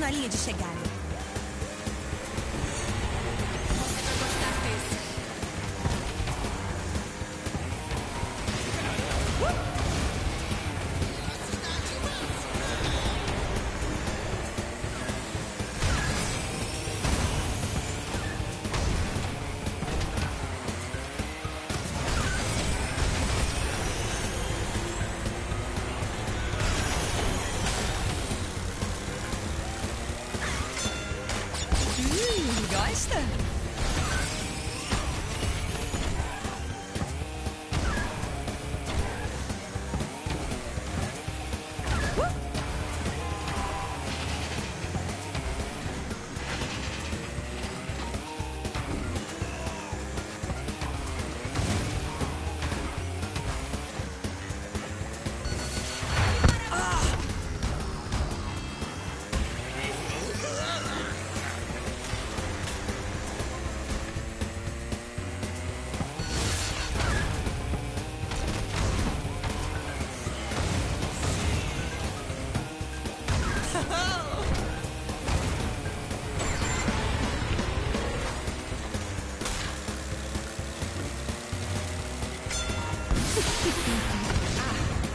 na linha de chegada. Você vai gostar desse. Gosta?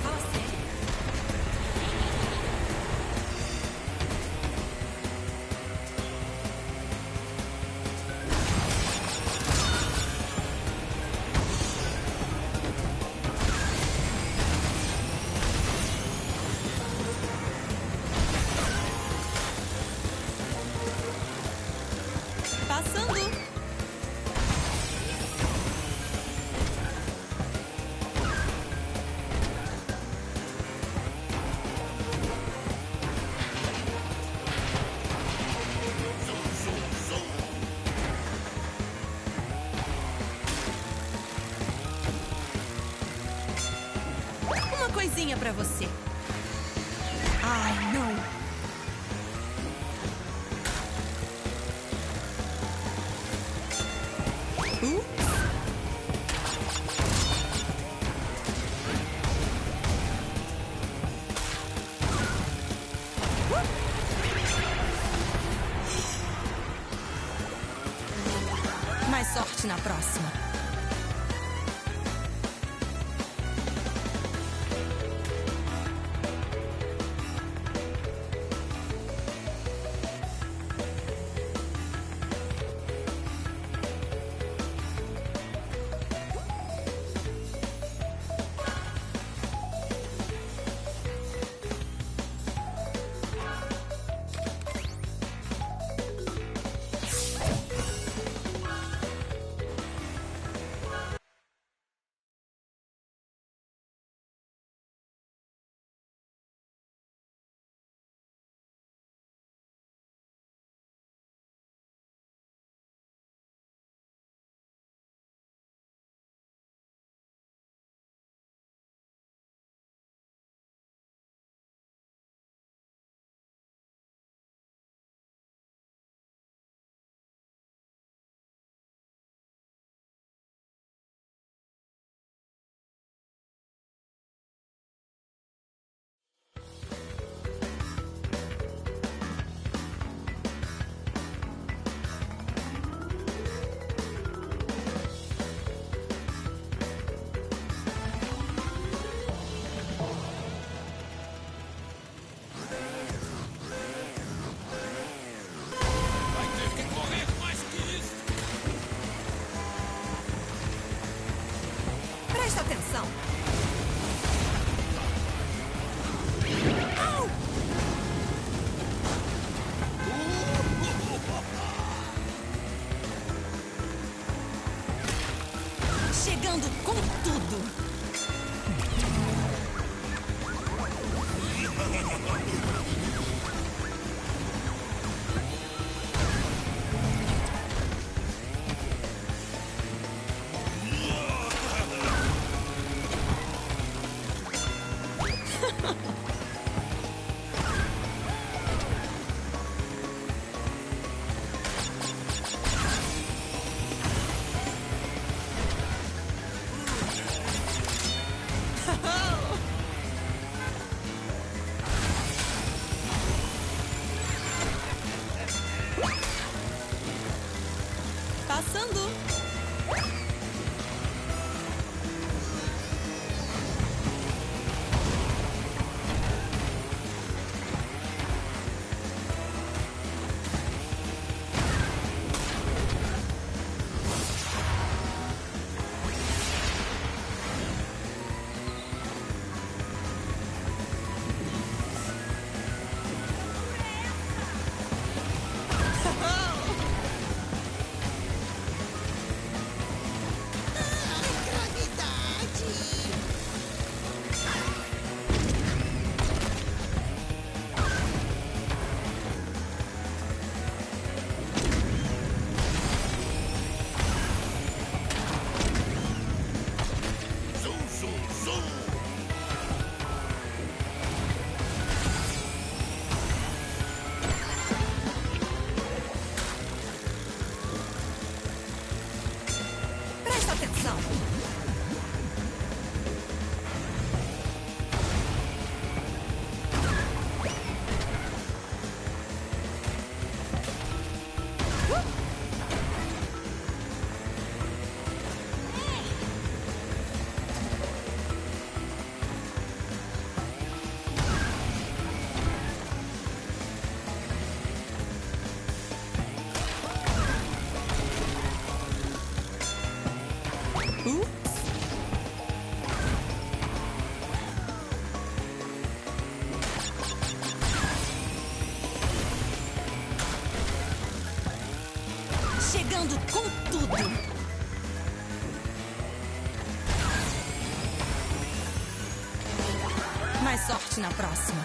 Fala sério. Passando. Uma coisinha pra você. Ai, não. Mais sorte na próxima. Presta atenção. Au! Chegando com tudo. passando. Presta atenção. Chegando com tudo. Mais sorte na próxima.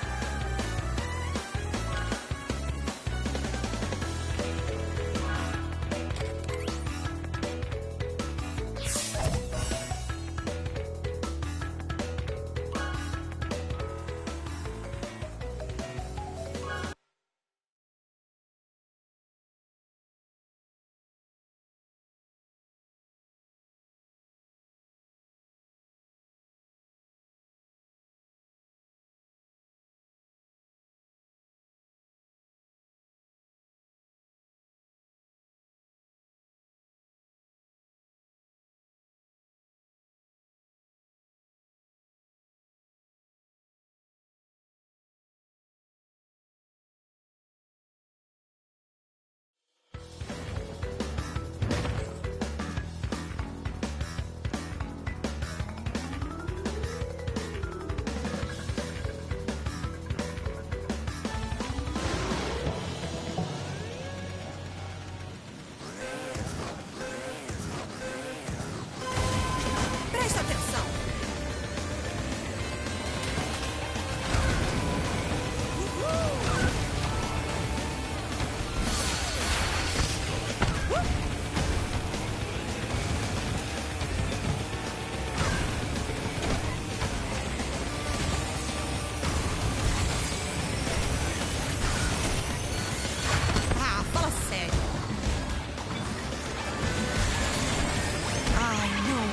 Presta atenção. Ah, fala sério. Ai, não.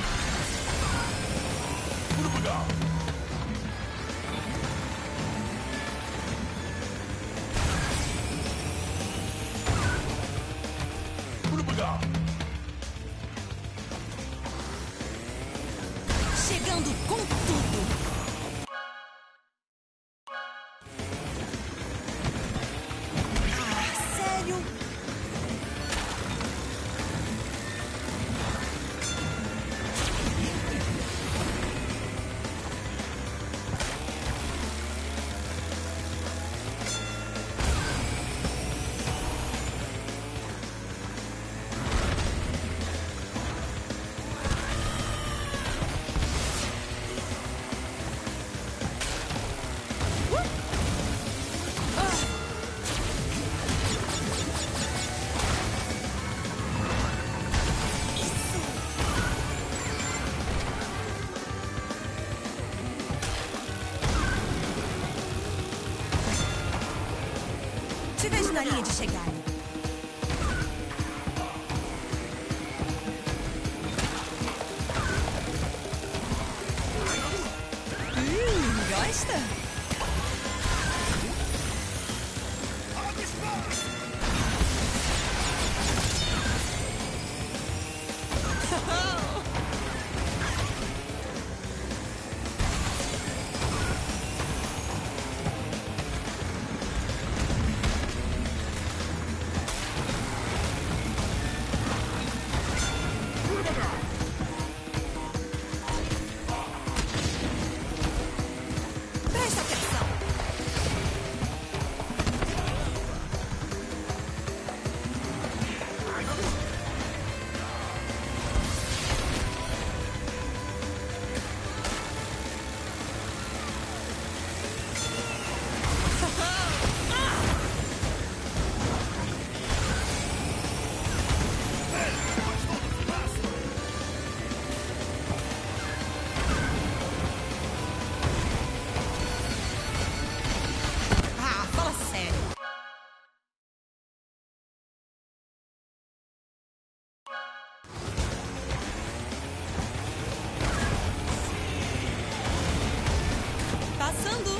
Chegando com tudo. Ah, sério? Te vejo na linha de chegada. Gosta? Presta atenção. Ah, fala sério. Passando.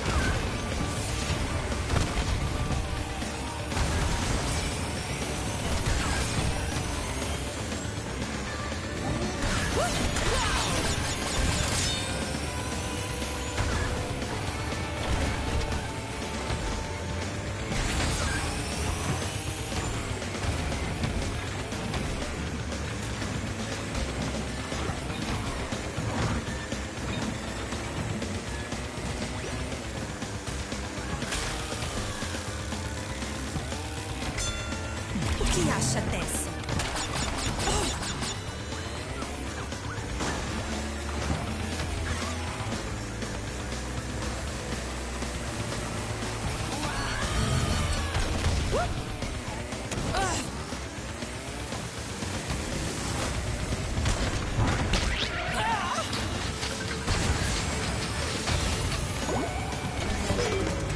O que acha dessa?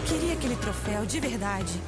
Queria aquele troféu de verdade.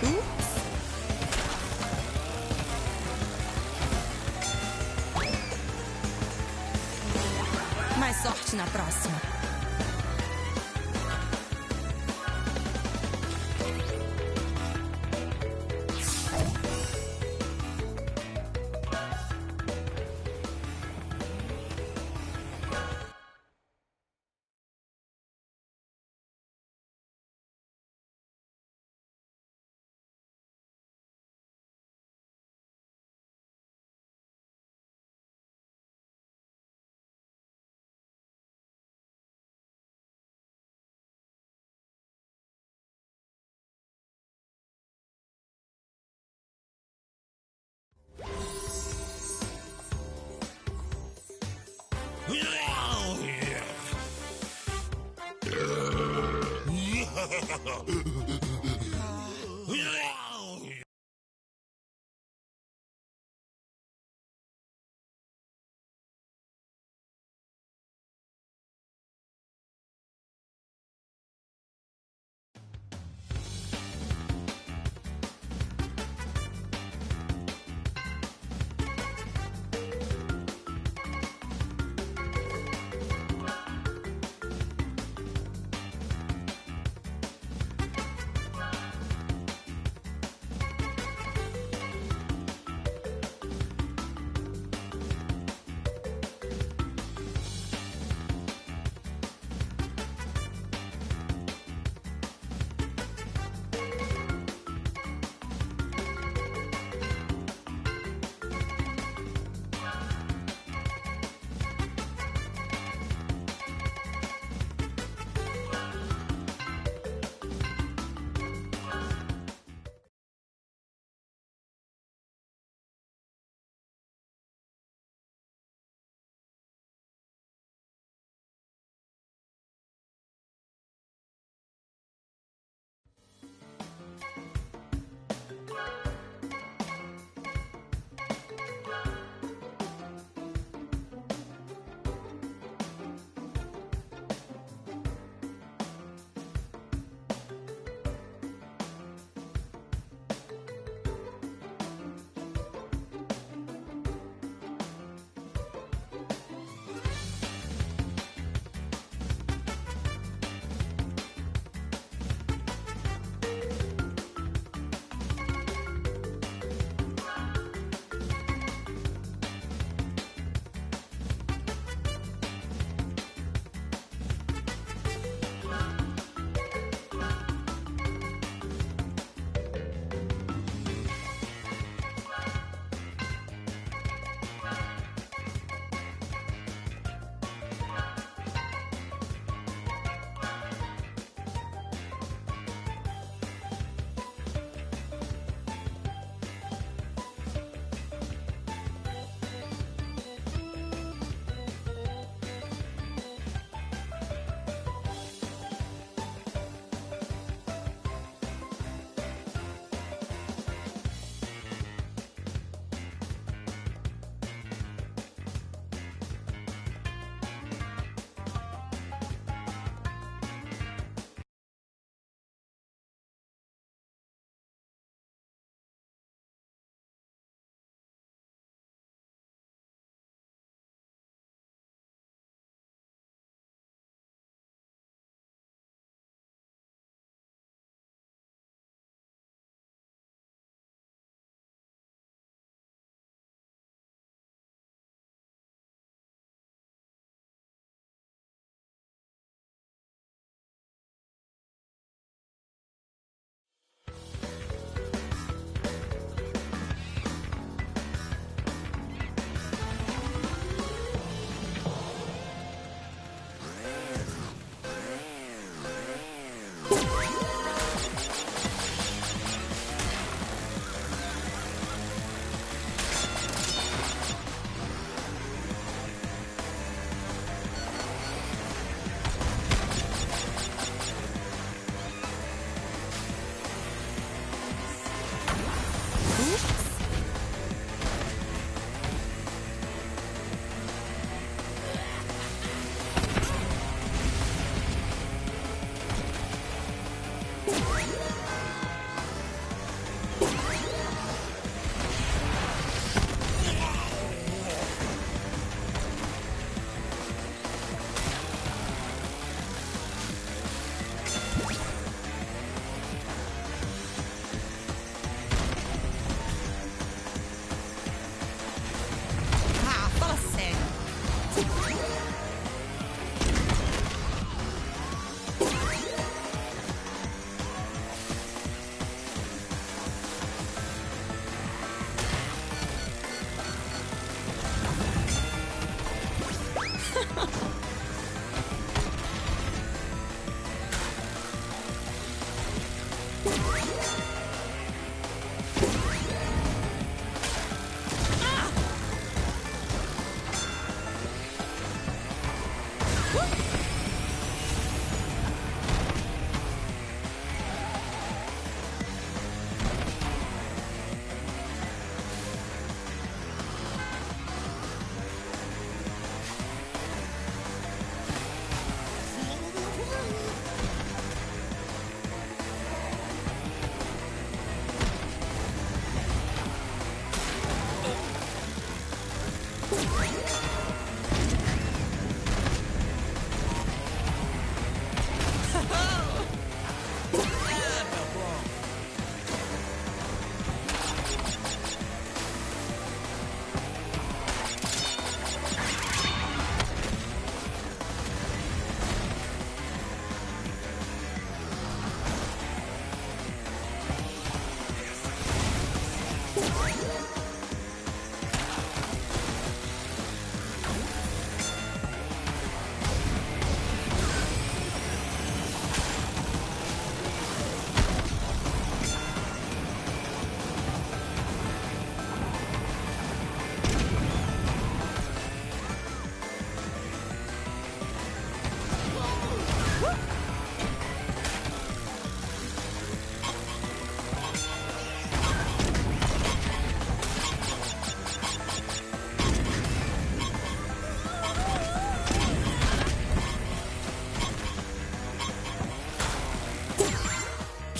Ups. Mais sorte na próxima.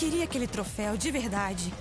Queria aquele troféu de verdade.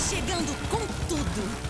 Chegando com tudo.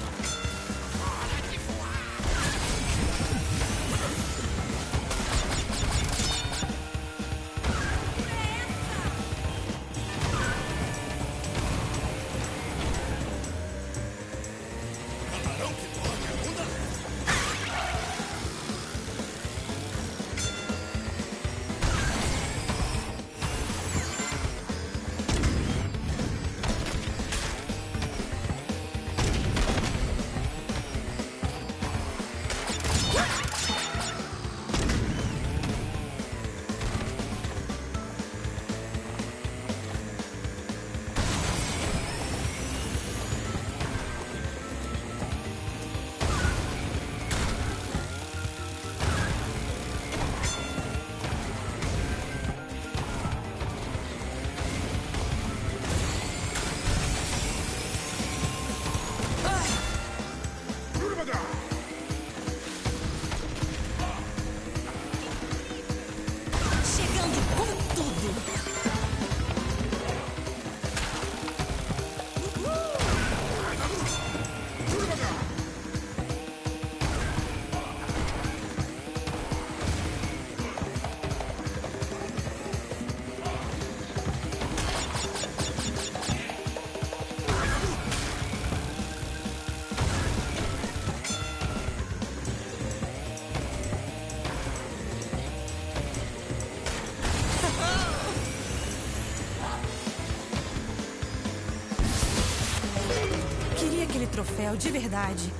aquele troféu de verdade.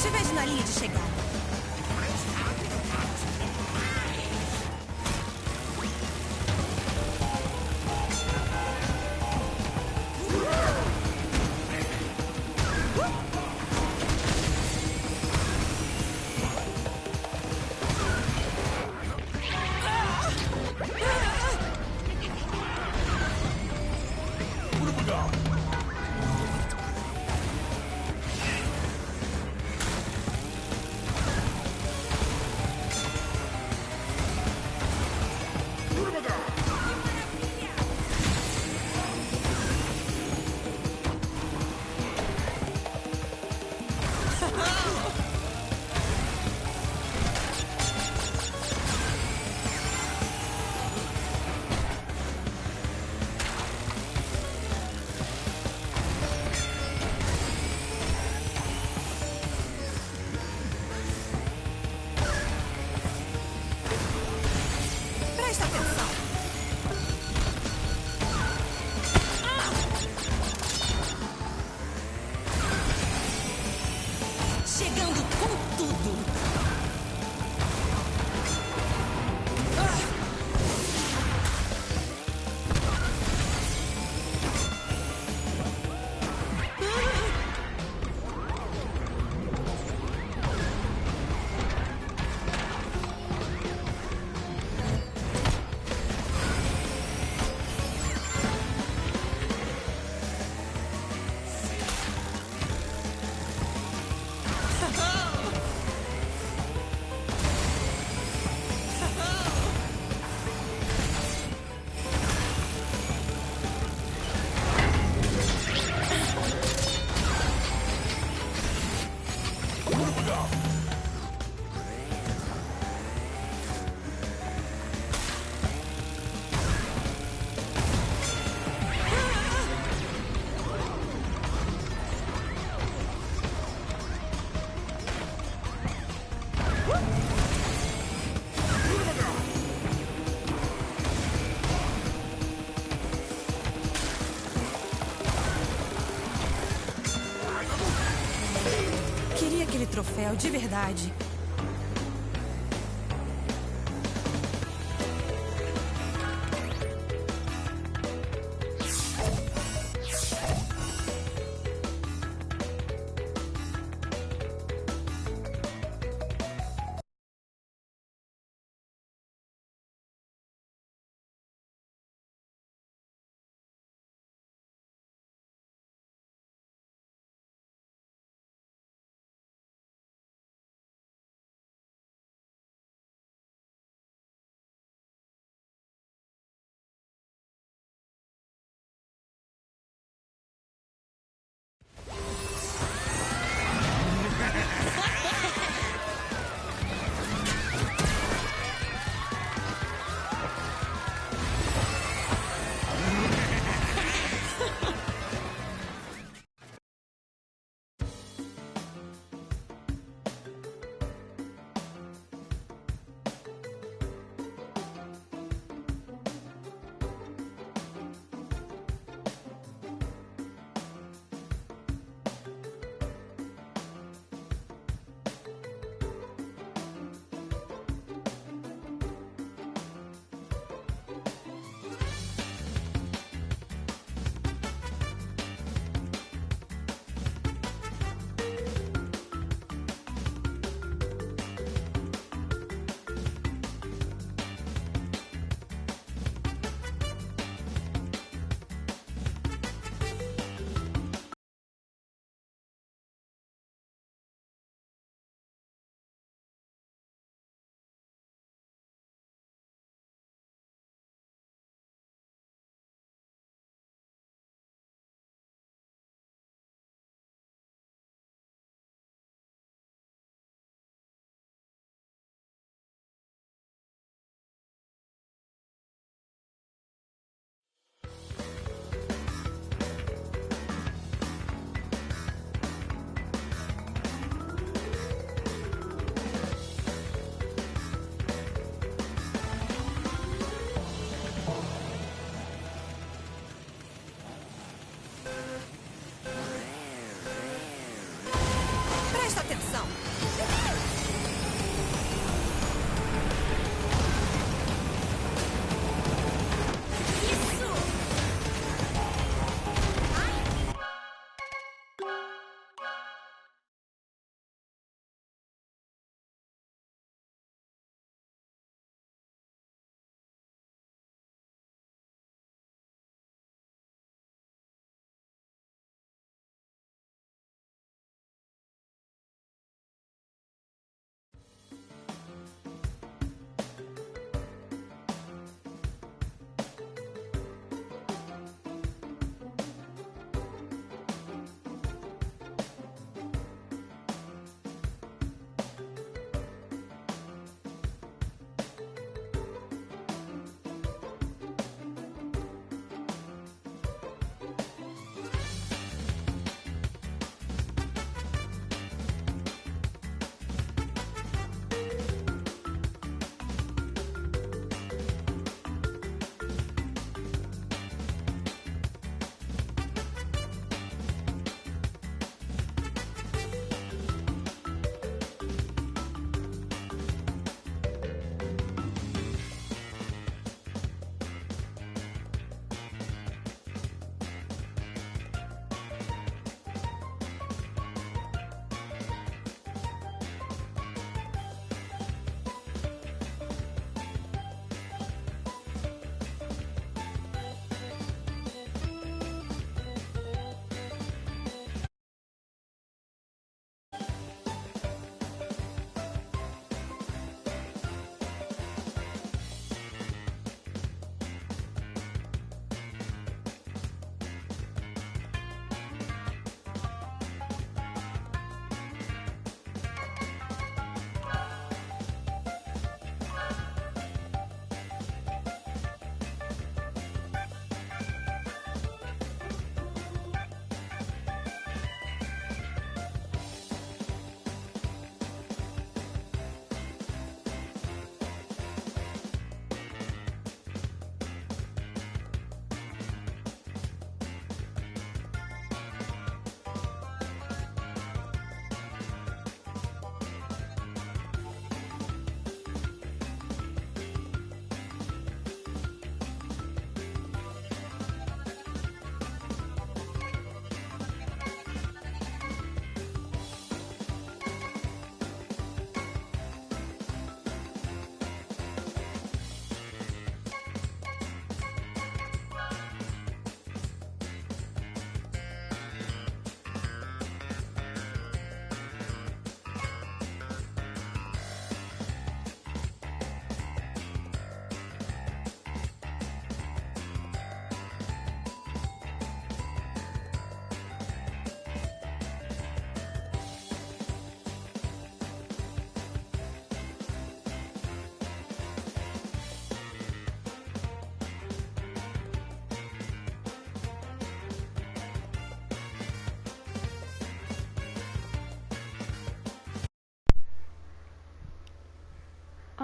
Te vejo na linha de chegada. Presta atenção. troféu de verdade.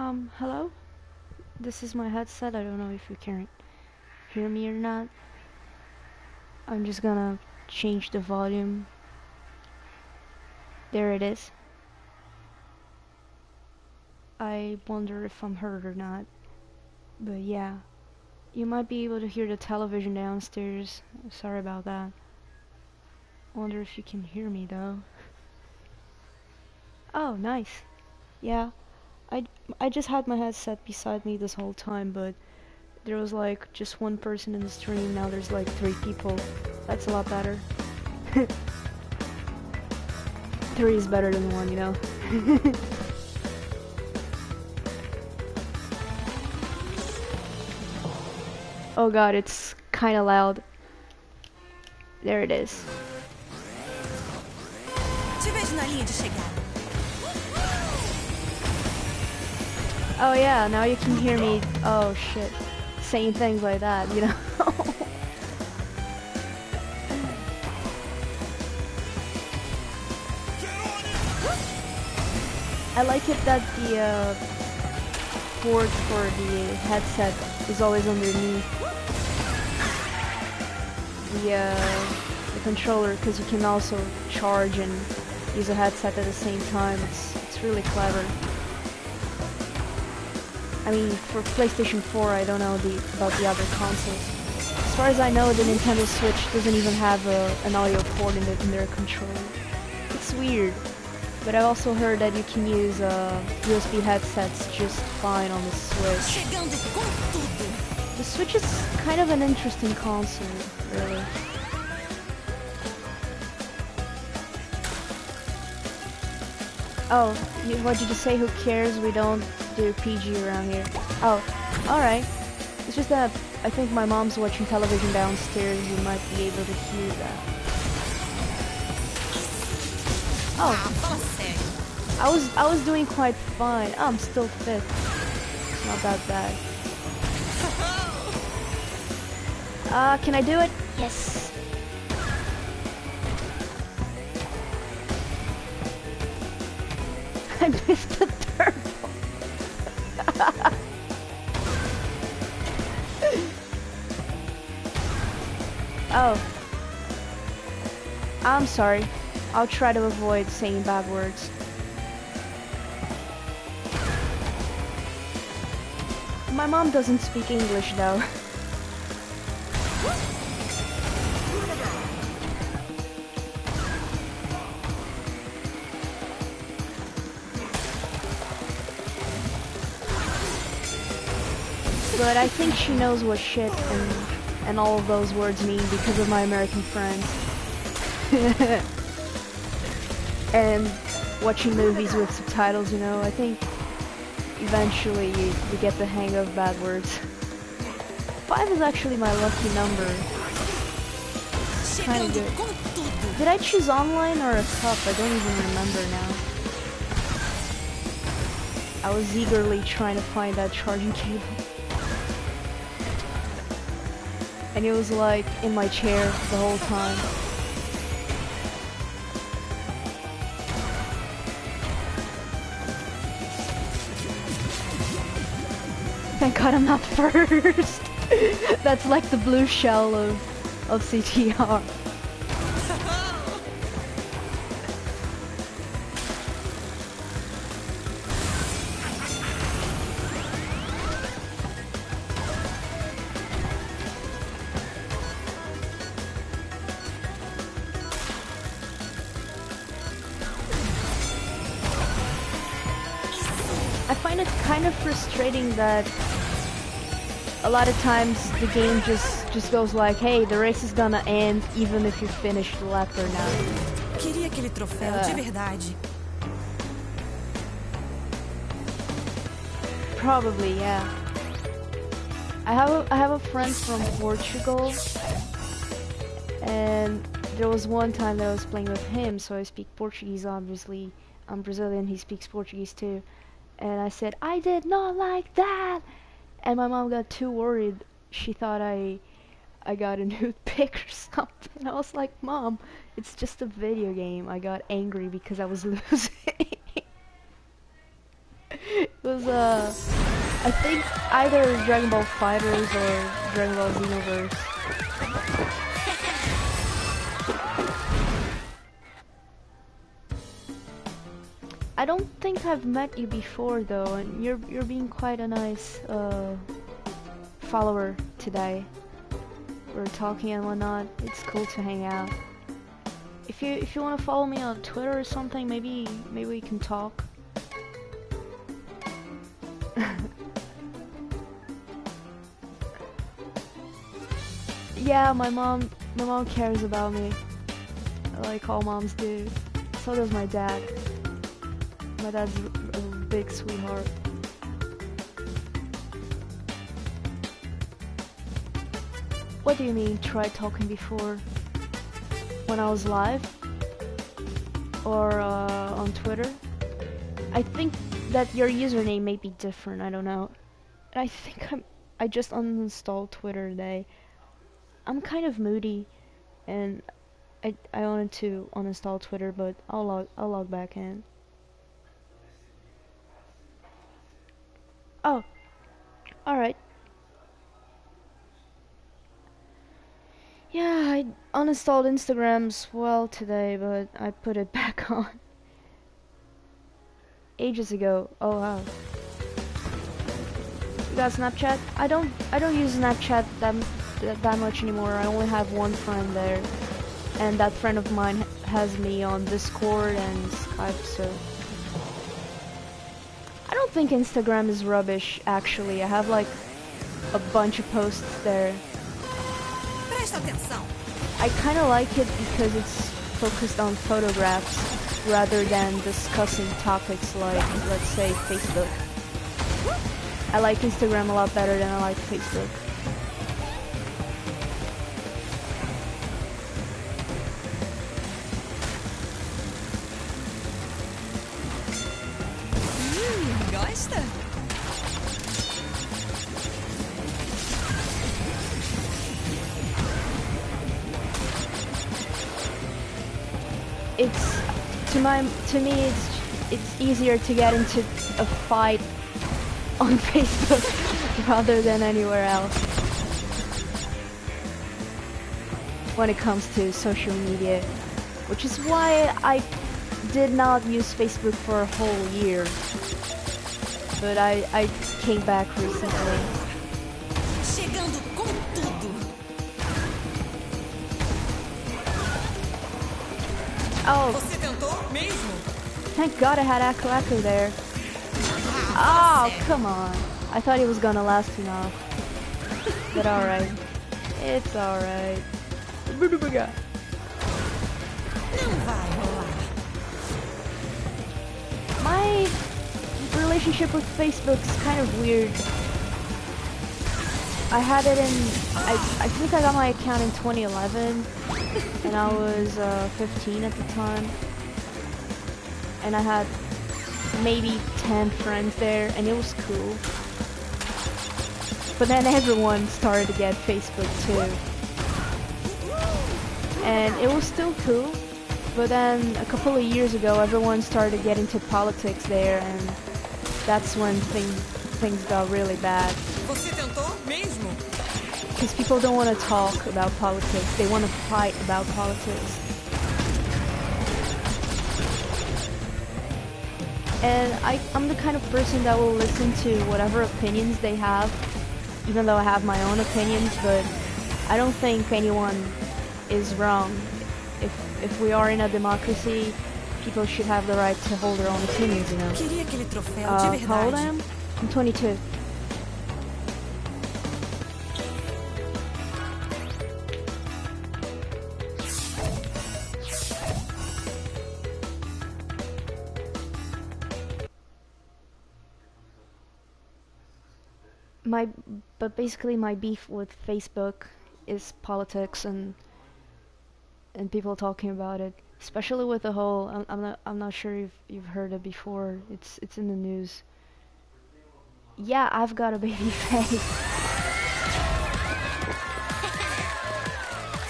Hello? This is my headset. I don't know if you can hear me or not. I'm just gonna change the volume. There it is. I wonder if I'm heard or not. But yeah. You might be able to hear the television downstairs. Sorry about that. Wonder if you can hear me though. Oh, nice. Yeah. I, I just had my headset beside me this whole time, but there was like just one person in the stream. Now there's like 3 people. That's a lot better. 3 is better than 1, you know? Oh god, it's kinda loud. There it is. Te vejo na linha de chegada. Oh yeah, now you can hear me, oh shit, saying things like that, you know? I like it that the port for the headset is always underneath the controller, because you can also charge and use a headset at the same time. It's really clever. I mean, for PlayStation 4, I don't know about the other consoles. As far as I know, the Nintendo Switch doesn't even have an audio port in their controller. It's weird, but I also heard that you can use USB headsets just fine on the Switch. The Switch is kind of an interesting console, really. Oh, what did you say? Who cares? We don't do PG around here. Oh, alright. It's just that I think my mom's watching television downstairs. You might be able to hear that. Oh, I was doing quite fine. Oh, I'm still 5th. It's not that bad. Can I do it? Yes. I missed the turtle. Oh. I'm sorry. I'll try to avoid saying bad words. My mom doesn't speak English though. But I think she knows what shit and all of those words mean because of my American friends. And watching movies with subtitles, you know, I think eventually you get the hang of bad words. 5 is actually my lucky number. It's kinda good. Did I choose online or a cup? I don't even remember now. I was eagerly trying to find that charging cable. And it was like in my chair the whole time. Thank God I'm not first. That's like the blue shell of CTR. I find it kind of frustrating that a lot of times the game just goes like, hey, the race is gonna end even if you finish the lap or not. Queria aquele troféu de verdade. Probably, yeah. I have a friend from Portugal, and there was one time that I was playing with him, so I speak Portuguese obviously. I'm Brazilian, he speaks Portuguese too. And I said, I did not like that! And my mom got too worried. She thought I got a new pick or something. I was like, Mom, it's just a video game. I got angry because I was losing. It was I think either Dragon Ball Fighters or Dragon Ball Xenoverse. I don't think I've met you before though, and you're being quite a nice follower today. We're talking and whatnot. It's cool to hang out. If you want to follow me on Twitter or something, maybe we can talk. Yeah, my mom cares about me, like all moms do. So does my dad. My dad's a big sweetheart. What do you mean, tried talking before? When I was live? Or on Twitter? I think that your username may be different, I don't know. I think I just uninstalled Twitter today. I'm kind of moody, and I wanted to uninstall Twitter, but I'll log back in. Oh, alright. Yeah, I uninstalled Instagram as well today, but I put it back on ages ago. Oh wow. You got Snapchat? I don't use Snapchat that much anymore. I only have one friend there, and that friend of mine has me on Discord and Skype, so I don't think Instagram is rubbish, actually. I have like a bunch of posts there. Presta atenção. I kind of like it because it's focused on photographs rather than discussing topics like, let's say, Facebook. I like Instagram a lot better than I like Facebook. Gosta? To me it's easier to get into a fight on Facebook rather than anywhere else when it comes to social media, which is why I did not use Facebook for a whole year, but I came back recently. Chegando com tudo. Oh, Você tentou mesmo? thank God I had Echo there. Oh, come on. I thought he was gonna last enough. But alright. It's alright. Não vai rolar. My relationship with Facebook is kind of weird. I had it in... I think I got my account in 2011. And I was 15 at the time. And I had maybe 10 friends there, and it was cool. But then everyone started to get Facebook too. And it was still cool, but then a couple of years ago everyone started to get into politics there, and that's when things got really bad. Você tentou mesmo? Because people don't want to talk about politics, they want to fight about politics. And I'm the kind of person that will listen to whatever opinions they have, even though I have my own opinions, but I don't think anyone is wrong. If we are in a democracy, people should have the right to hold their own opinions, you know. Queria aquele troféu de verdade. How old I am? I'm 22. But basically my beef with Facebook is politics and people talking about it, especially with the whole. I'm not sure if you've heard it before. It's in the news. Yeah, I've got a baby face.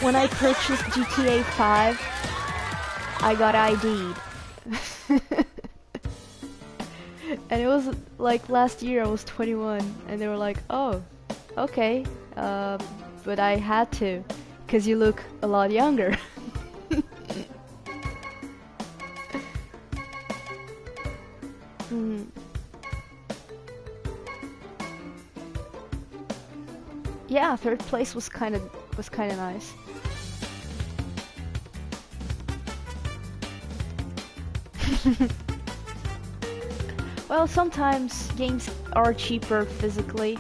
When I purchased GTA 5, I got ID'd. And it was like last year I was 21, and they were like, "Oh, okay, but I had to, cause you look a lot younger." Mm. Yeah, third place was kind of nice. Well, sometimes games are cheaper physically.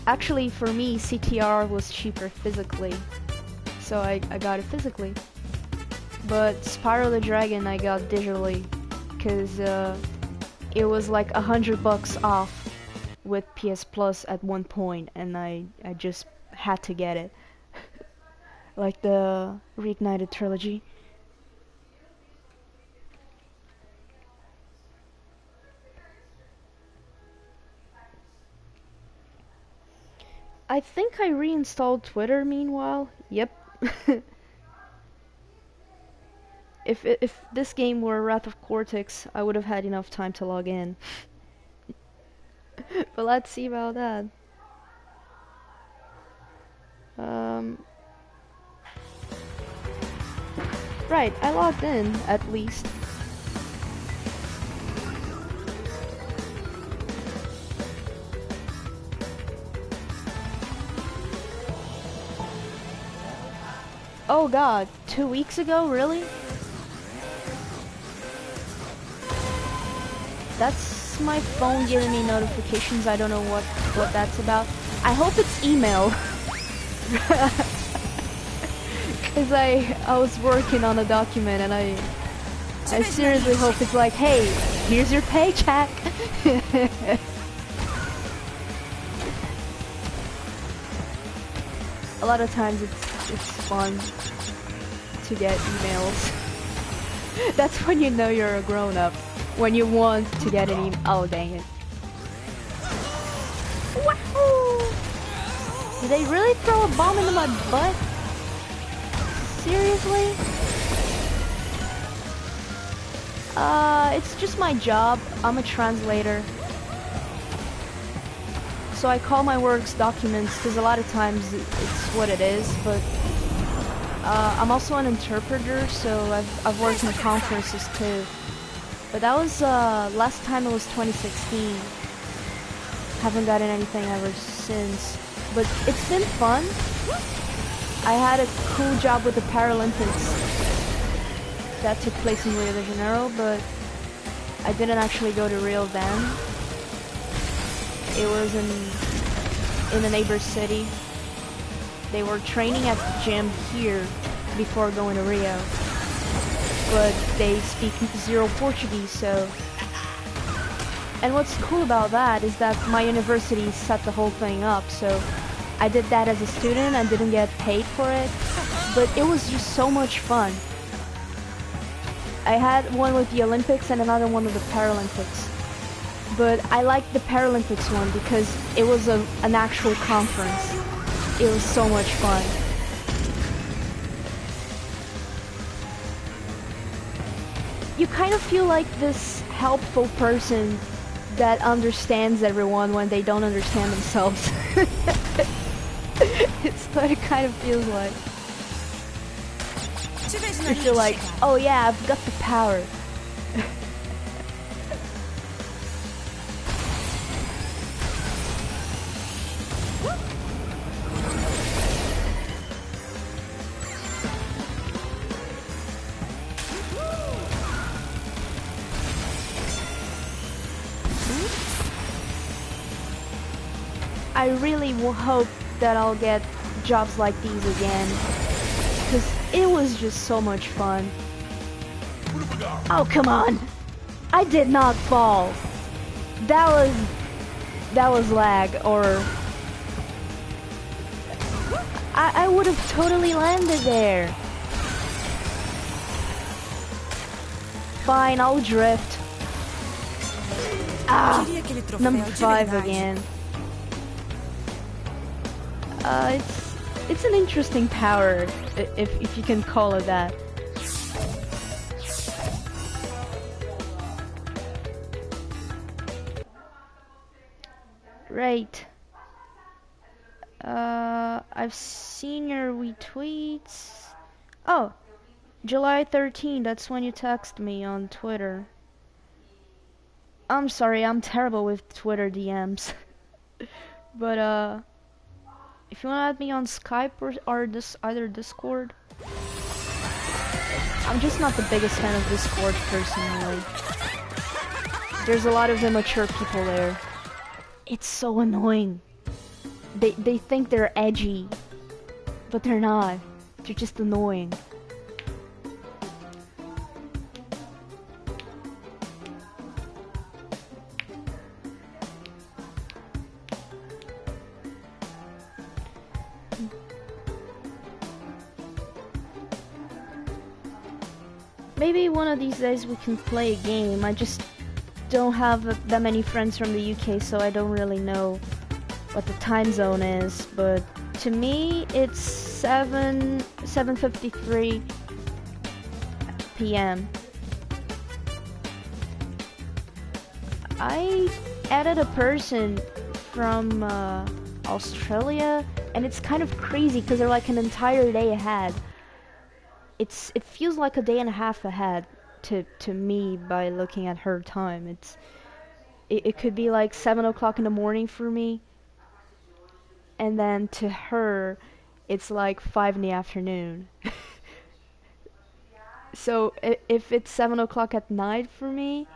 Actually, for me, CTR was cheaper physically, so I got it physically. But Spyro the Dragon I got digitally, cause it was like $100 off with PS Plus at one point, and I just had to get it. Like the Reignited trilogy. I think I reinstalled Twitter meanwhile. Yep. If this game were Wrath of Cortex, I would have had enough time to log in. But let's see about that. Right, I logged in, at least. Oh god, 2 weeks ago, really? That's my phone giving me notifications. I don't know what that's about. I hope it's email. Cause I was working on a document and I seriously hope it's like, hey, here's your paycheck. A lot of times it's fun to get emails. That's when you know you're a grown-up. When you want to get an email. Oh, dang it. Wahoo! Did they really throw a bomb into my butt? Seriously? It's just my job. I'm a translator. So I call my works documents because a lot of times it's what it is, but I'm also an interpreter, so I've worked in conferences too. But that was last time, it was 2016. Haven't gotten anything ever since, but it's been fun. I had a cool job with the Paralympics that took place in Rio de Janeiro, but I didn't actually go to Rio then. It was in a neighbor city. They were training at the gym here before going to Rio, but they speak zero Portuguese, so... And what's cool about that is that my university set the whole thing up, so I did that as a student and didn't get paid for it, but it was just so much fun. I had one with the Olympics and another one with the Paralympics. But I liked the Paralympics one because it was an actual conference. It was so much fun. You kind of feel like this helpful person that understands everyone when they don't understand themselves. It's what it kind of feels like. You feel like, oh yeah, I've got the power. I really hope that I'll get jobs like these again, because it was just so much fun. Oh, come on! I did not fall! That was lag, or... I would have totally landed there! Fine, I'll drift. Ah! Number 5 again. It's an interesting power, if you can call it that. wait. I've seen your retweets. Oh, July 13, that's when you text me on Twitter. I'm sorry, I'm terrible with Twitter DMs. But, if you wanna add me on Skype or either Discord. I'm just not the biggest fan of Discord personally. There's a lot of immature people there. It's so annoying. They think they're edgy, but they're not. They're just annoying. Maybe one of these days we can play a game. I just don't have that many friends from the UK, so I don't really know what the time zone is. But to me, it's 7:53 p.m. I added a person from Australia, and it's kind of crazy because they're like an entire day ahead. It feels like a day and a half ahead to me by looking at her time. It could be like 7 o'clock in the morning for me, and then to her it's like 5 in the afternoon. So if it's 7 o'clock at night for me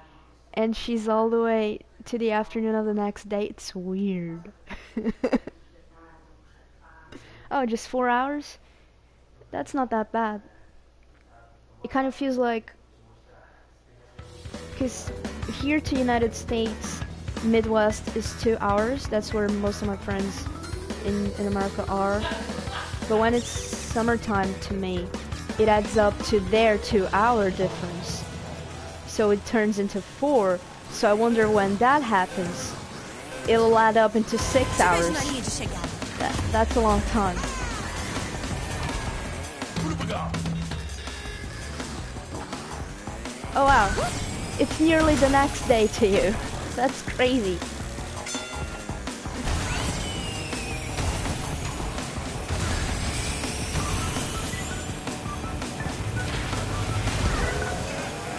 and she's all the way to the afternoon of the next day, it's weird. Oh, just 4 hours? That's not that bad. It kind of feels like, because here to United States, Midwest is 2 hours. That's where most of my friends in America are. But when it's summertime to me, it adds up to their 2-hour difference. So it turns into 4. So I wonder when that happens, it'll add up into 6 hours. That's a long time. Oh wow, it's nearly the next day to you. That's crazy.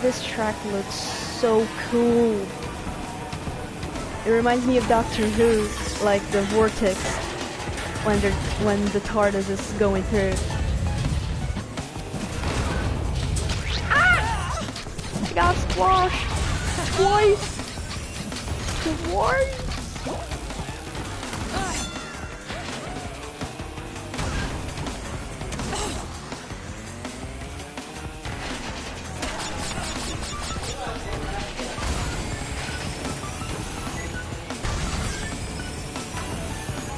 This track looks so cool. It reminds me of Doctor Who, like the vortex when the TARDIS is going through. I got squashed twice.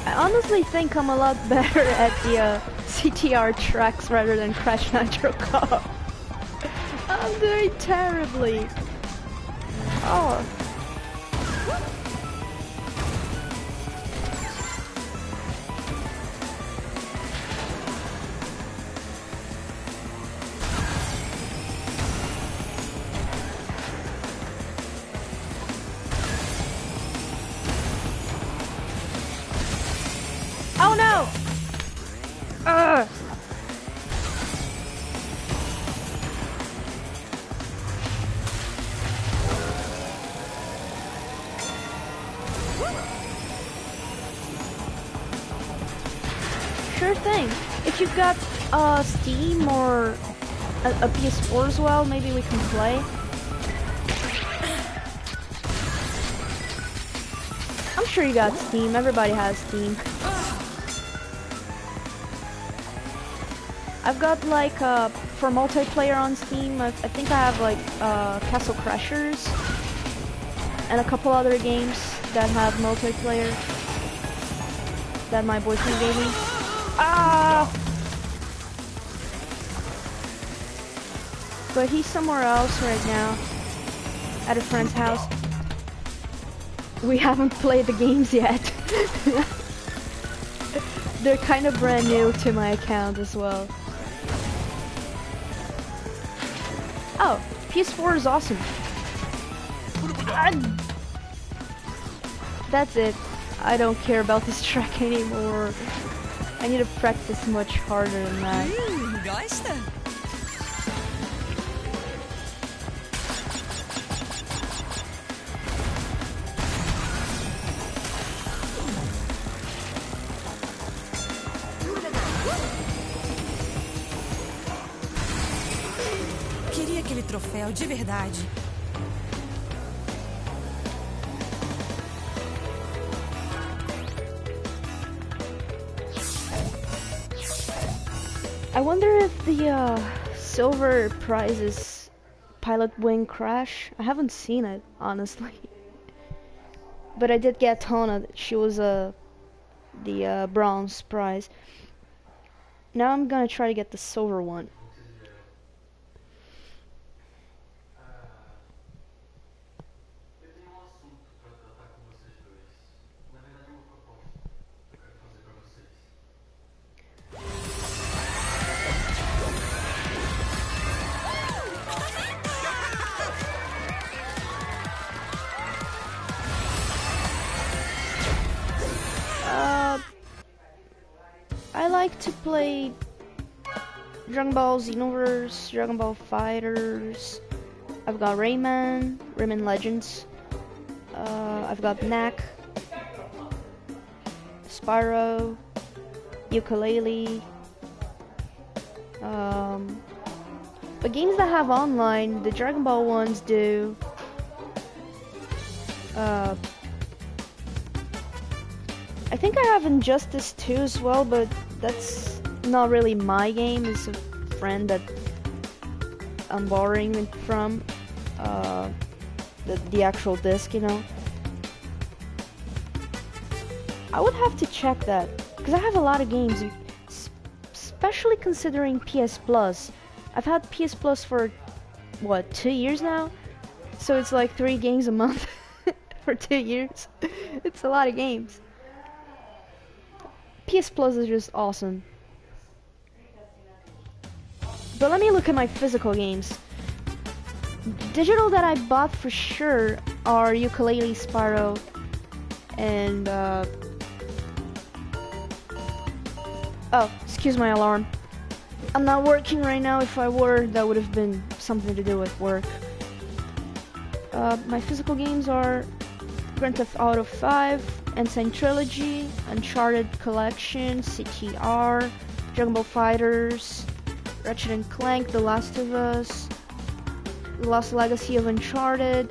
I honestly think I'm a lot better at the CTR tracks rather than Crash Nitro Cup. I'm doing terribly. Oh. Oh no! Ugh! Sure thing. If you've got Steam or a PS4 as well, maybe we can play. I'm sure you got Steam. Everybody has Steam. I've got like for multiplayer on Steam, I think I have like Castle Crashers and a couple other games that have multiplayer that my boyfriend gave me. Ah! But he's somewhere else right now, at a friend's house. We haven't played the games yet. They're kind of brand new to my account as well. Oh, PS4 is awesome. That's it. I don't care about this track anymore. I need to practice much harder than that. Gosta? Queria aquele troféu de verdade. I wonder if the silver prize is Pilot Wing Crash. I haven't seen it, honestly. But I did get Tona. She was the bronze prize. Now I'm gonna try to get the silver one. I like to play Dragon Ball Xenoverse, Dragon Ball Fighters. I've got Rayman Legends. I've got Knack, Spyro, Ukulele. But games that have online, the Dragon Ball ones do. I think I have Injustice 2 as well, but that's not really my game. It's a friend that I'm borrowing it from. The actual disc, you know. I would have to check that, because I have a lot of games, especially considering PS Plus. I've had PS Plus for, what, 2 years now? So it's like 3 games a month for 2 years. It's a lot of games. PS Plus is just awesome. But let me look at my physical games. Digital that I bought for sure are Ukulele, Spyro, and oh, excuse my alarm. I'm not working right now. If I were, that would have been something to do with work. My physical games are Grand Theft Auto 5, Insane Trilogy, Uncharted Collection, CTR, Dragon Ball Fighters, Ratchet & Clank, The Last of Us, The Lost Legacy of Uncharted,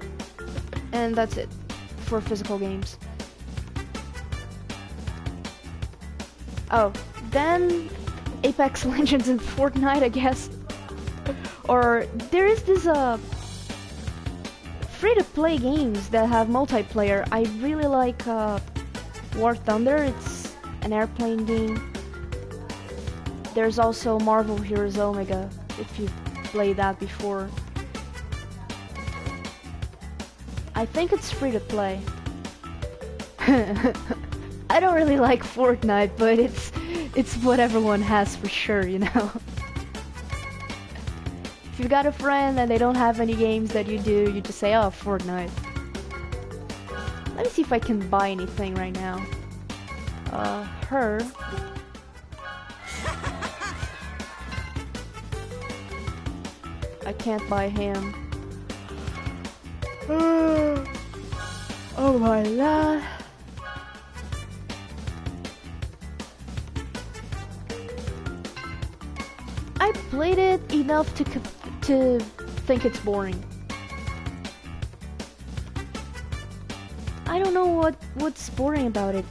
and that's it for physical games. Oh, then Apex Legends and Fortnite, I guess. Or there is this free-to-play games that have multiplayer. I really like War Thunder. It's an airplane game. There's also Marvel Heroes Omega, if you've played that before. I think it's free-to-play. I don't really like Fortnite, but it's what everyone has for sure, you know. If you've got a friend and they don't have any games that you do, you just say, oh, Fortnite. Let me see if I can buy anything right now. Her. I can't buy him. Oh my god. I played it enough to think it's boring. I don't know what's boring about it.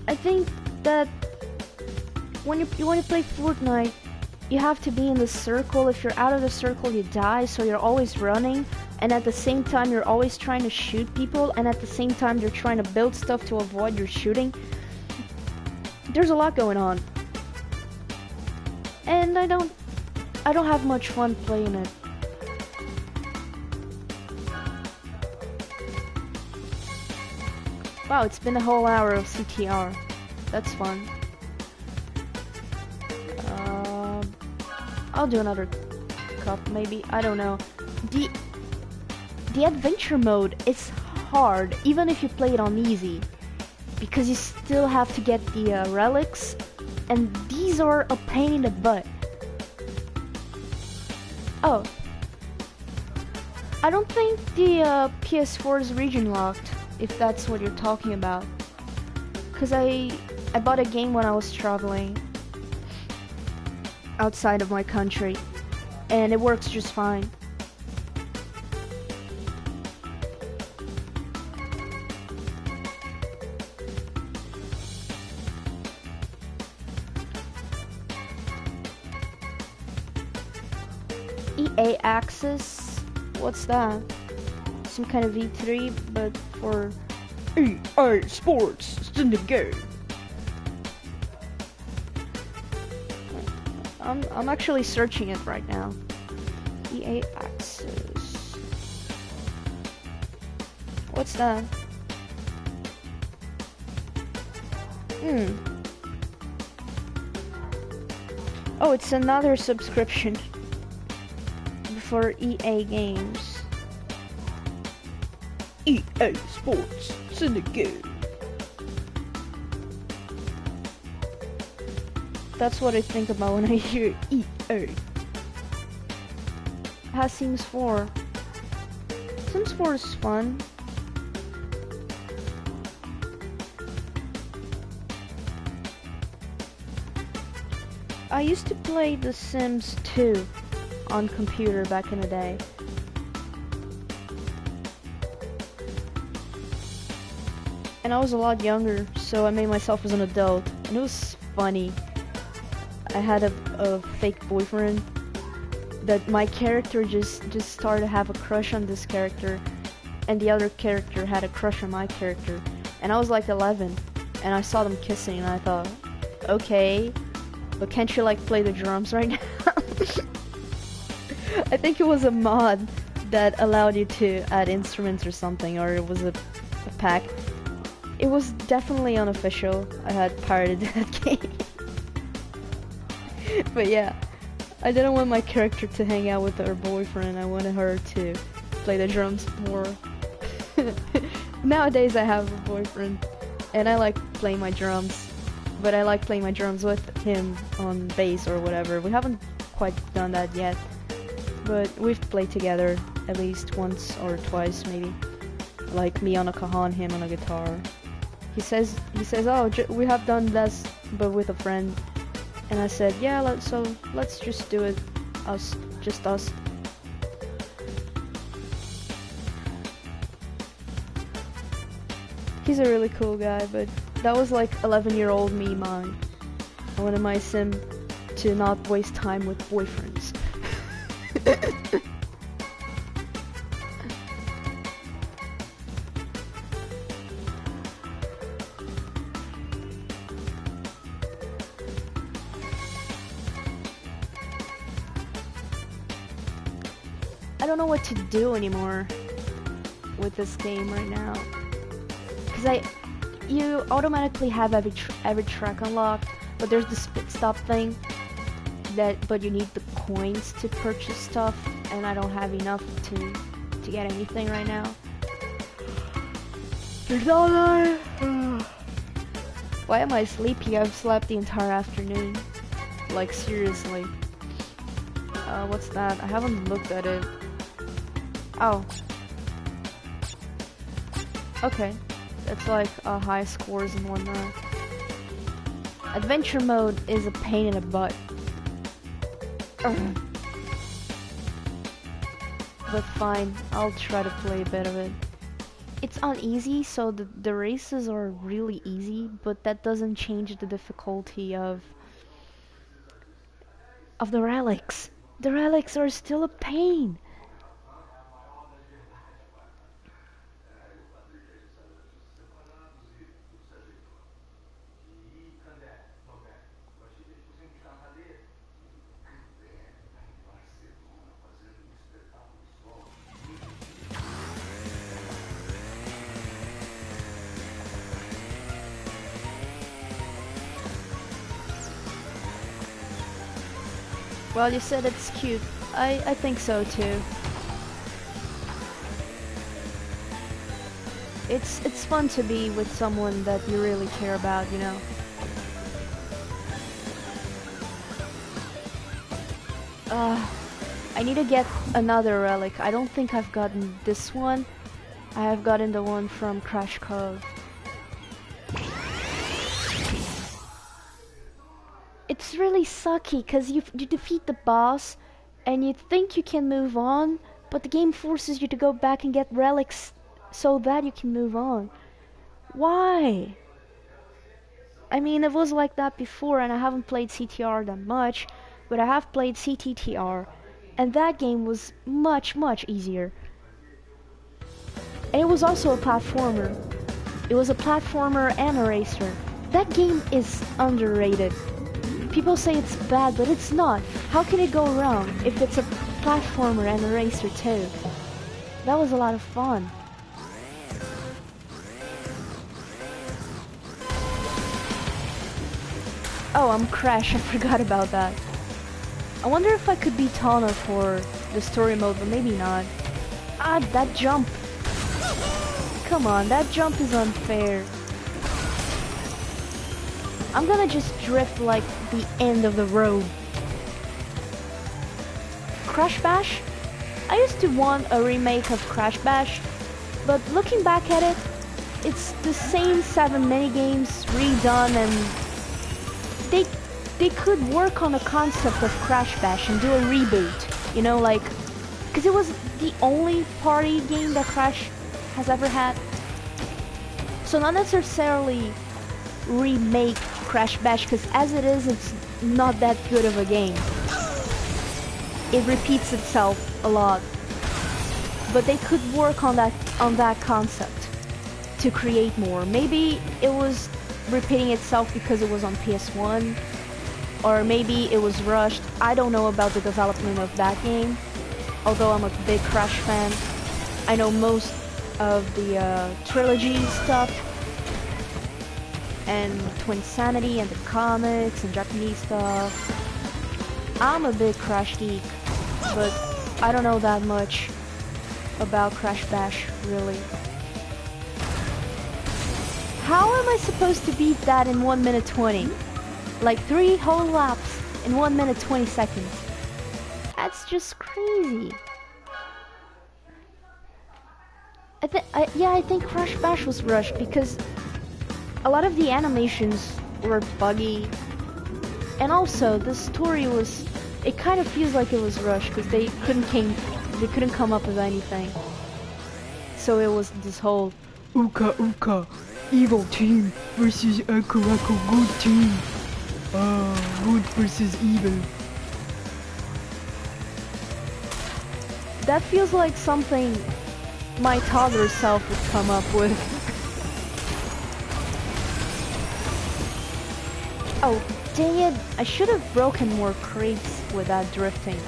I think that when you play Fortnite, you have to be in the circle. If you're out of the circle, you die, so you're always running, and at the same time you're always trying to shoot people, and at the same time you're trying to build stuff to avoid your shooting. There's a lot going on. And I don't have much fun playing it. Wow, it's been a whole hour of CTR. That's fun. I'll do another cup, maybe. I don't know. The adventure mode is hard, even if you play it on easy, because you still have to get the relics, and these are a pain in the butt. Oh, I don't think the PS4 is region locked, if that's what you're talking about. Cause I bought a game when I was traveling outside of my country, and it works just fine. EA Access? What's that? Some kind of V3, but for EA Sports. It's in the game. I'm actually searching it right now. EA Access. What's that? Oh, it's another subscription for EA games. EA Sports, it's in the game. That's what I think about when I hear EA. Has Sims 4. Sims 4 is fun. I used to play The Sims 2 on computer back in the day. And I was a lot younger, so I made myself as an adult, and it was funny. I had a fake boyfriend that my character just started to have a crush on this character, and the other character had a crush on my character, and I was like 11, and I saw them kissing, and I thought, okay, but can't you like play the drums right now? I think it was a mod that allowed you to add instruments or something, or it was a pack. It was definitely unofficial. I had pirated that game. But yeah, I didn't want my character to hang out with her boyfriend. I wanted her to play the drums more. Nowadays I have a boyfriend, and I like playing my drums, but I like playing my drums with him on bass or whatever. We haven't quite done that yet, but we've played together at least once or twice maybe. Like me on a cajon, him on a guitar. He says, oh, we have done this, but with a friend. And I said, yeah, let's just do it, just us. He's a really cool guy, but that was like 11-year-old me mind. I wanted my sim to not waste time with boyfriends. I don't know what to do anymore with this game right now, because you automatically have every track unlocked, but there's the spit stop thing but you need the coins to purchase stuff, and I don't have enough to get anything right now. Why am I sleepy? I've slept the entire afternoon, like seriously. What's that? I haven't looked at it. Oh. Okay. That's like high scores and whatnot. Adventure mode is a pain in the butt. But fine, I'll try to play a bit of it. It's on easy, so the races are really easy, but that doesn't change the difficulty of the relics. The relics are still a pain. Well, you said it's cute. I think so too. It's fun to be with someone that you really care about, you know. I need to get another relic. I don't think I've gotten this one. I have gotten the one from Crash Cove. It's really sucky because you defeat the boss and you think you can move on, but the game forces you to go back and get relics so that you can move on. Why? I mean, it was like that before, and I haven't played CTR that much, but I have played CTTR, and that game was much easier. And it was also a platformer. It was a platformer and a racer. That game is underrated. People say it's bad, but it's not. How can it go wrong if it's a platformer and a racer too? That was a lot of fun. Oh, I'm Crash, I forgot about that. I wonder if I could beat Tana for the story mode, but maybe not. Ah, that jump! Come on, that jump is unfair. I'm gonna just drift like the end of the road. Crash Bash? I used to want a remake of Crash Bash, but looking back at it, it's the same 7 minigames redone, and they could work on the concept of Crash Bash and do a reboot, you know, like, because it was the only party game that Crash has ever had. So not necessarily remake Crash Bash, because as it is, it's not that good of a game. It repeats itself a lot. But they could work on that concept to create more. Maybe it was repeating itself because it was on PS1, or maybe it was rushed. I don't know about the development of that game, although I'm a big Crash fan. I know most of the trilogy stuff, and Twinsanity and the comics and Japanese stuff. I'm a big Crash geek, but I don't know that much about Crash Bash, really. How am I supposed to beat that in 1 minute 20? Like 3 whole laps in 1 minute 20 seconds. That's just crazy. I think Crash Bash was rushed because a lot of the animations were buggy, and also the story was, it kind of feels like it was rushed because they couldn't come up with anything. So it was this whole Uka Uka evil team versus Aku Aku good team. Good versus evil. That feels like something my toddler self would come up with. Oh, dang it, I should have broken more crates with that drifting.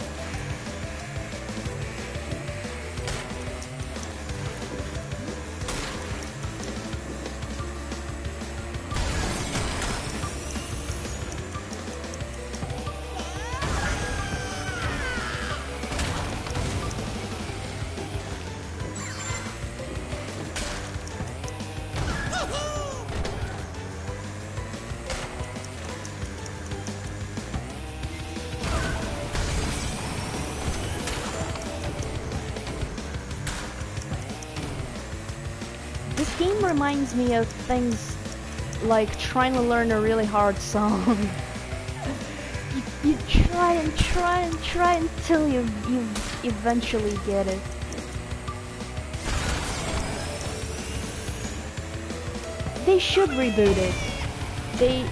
This game reminds me of things like trying to learn a really hard song. you try and try and try until you eventually get it. They should reboot it.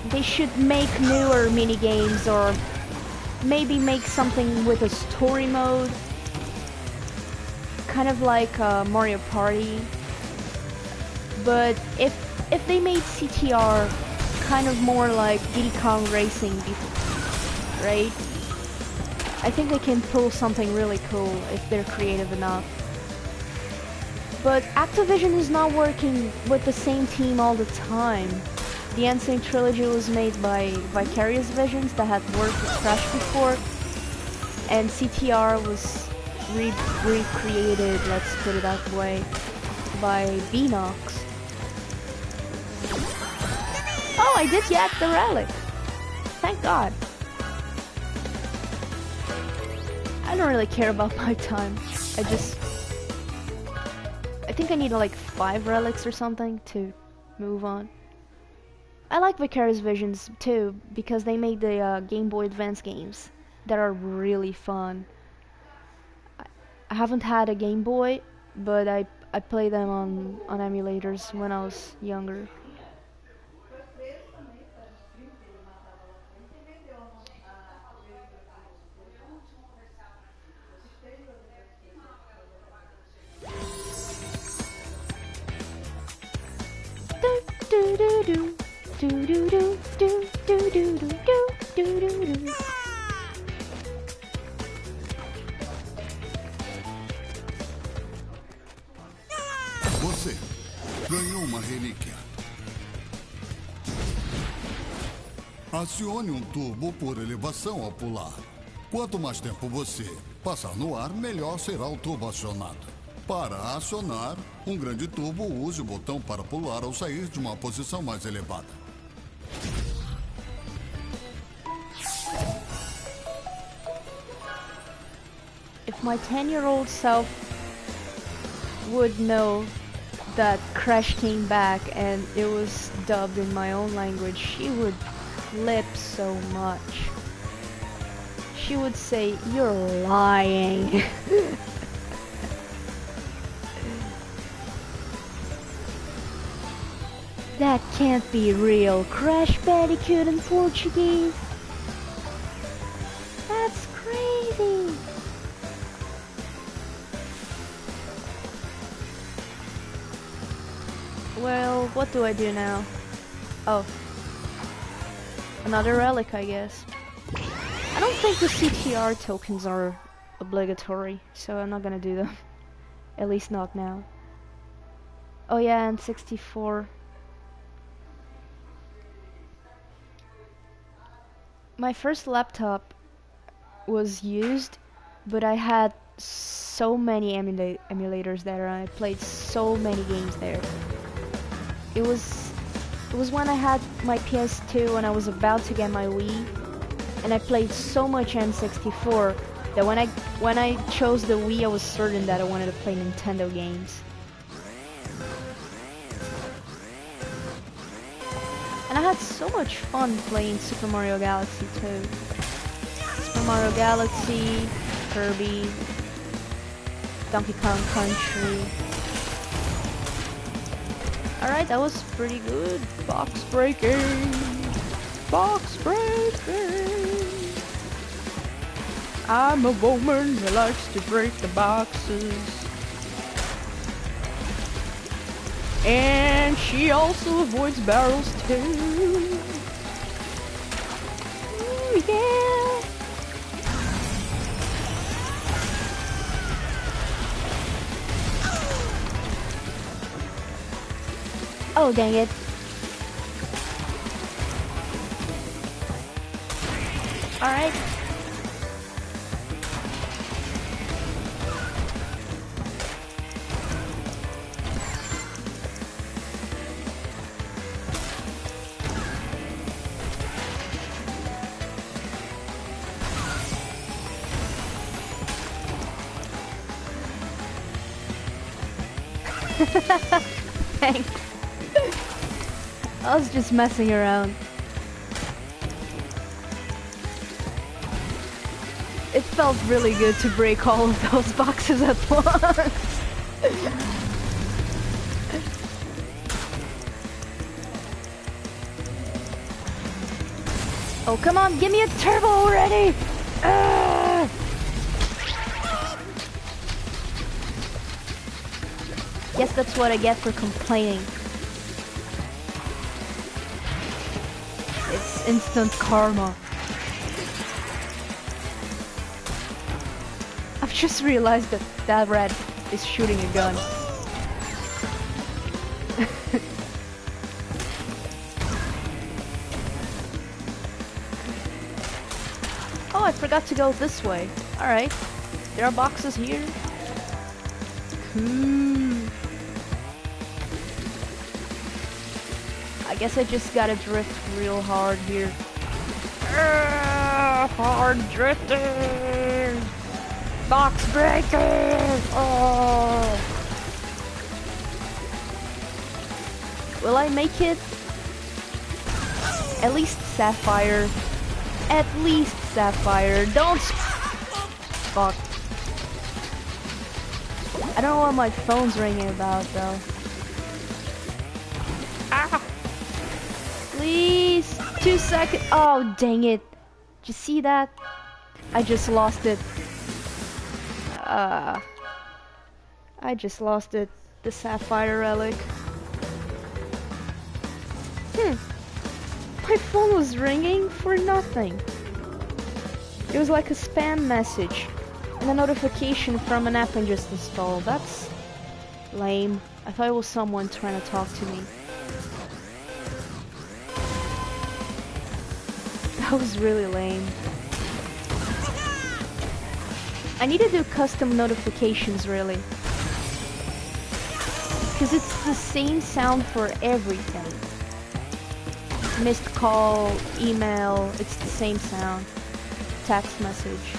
They should make newer mini games, or maybe make something with a story mode, kind of like Mario Party. But if they made CTR kind of more like Diddy Kong Racing, right? I think they can pull something really cool if they're creative enough. But Activision is not working with the same team all the time. The Insane Trilogy was made by Vicarious Visions that had worked with Crash before, and CTR was recreated, let's put it that way, by Vinox. I did get the relic. Thank God. I don't really care about my time. I think I need like 5 relics or something to move on. I like Vicarious Visions too, because they made the Game Boy Advance games that are really fun. I haven't had a Game Boy, but I played them on emulators when I was younger. Você ganhou uma relíquia. Acione um tubo por elevação ao pular. Quanto mais tempo você passar no ar, melhor será o tubo acionado. Para acionar um grande tubo, use o botão para pular ou sair de uma posição mais elevada. If my 10-year-old self would know that Crash came back and it was dubbed in my own language, she would flip so much. She would say, "You're lying." That can't be real. Crash Bandicoot in Portuguese? That's crazy. Well, what do I do now? Oh. Another relic, I guess. I don't think the CTR tokens are obligatory, so I'm not gonna do them. At least not now. Oh yeah, and 64. My first laptop was used, but I had so many emulators there, and I played so many games there. It was when I had my PS2 and I was about to get my Wii, and I played so much N64 that when I chose the Wii, I was certain that I wanted to play Nintendo games. And I had so much fun playing Super Mario Galaxy too. Super Mario Galaxy, Kirby, Donkey Kong Country. Alright, that was pretty good. Box breaking! Box breaking! I'm a woman that likes to break the boxes. And she also avoids barrels too. Ooh, yeah! Oh, dang it. Alright. Thanks. I was just messing around. It felt really good to break all of those boxes at once. Oh, come on, give me a turbo already! Guess that's what I get for complaining. It's instant karma. I've just realized that that rat is shooting a gun. Oh, I forgot to go this way. Alright. There are boxes here. Cool. I Guess I just gotta drift real hard here. Hard drifting! Box breaking! Oh! Will I make it? At least Sapphire. At least Sapphire. Don't fuck. I don't know what my phone's ringing about though. Ah! Please! 2 seconds. Oh, dang it. Did you see that? I just lost it. I just lost it. The Sapphire relic. My phone was ringing for nothing. It was like a spam message and a notification from an app I just installed. That's lame. I thought it was someone trying to talk to me. That was really lame. I need to do custom notifications really. Because it's the same sound for everything. Missed call, email, it's the same sound. Text message.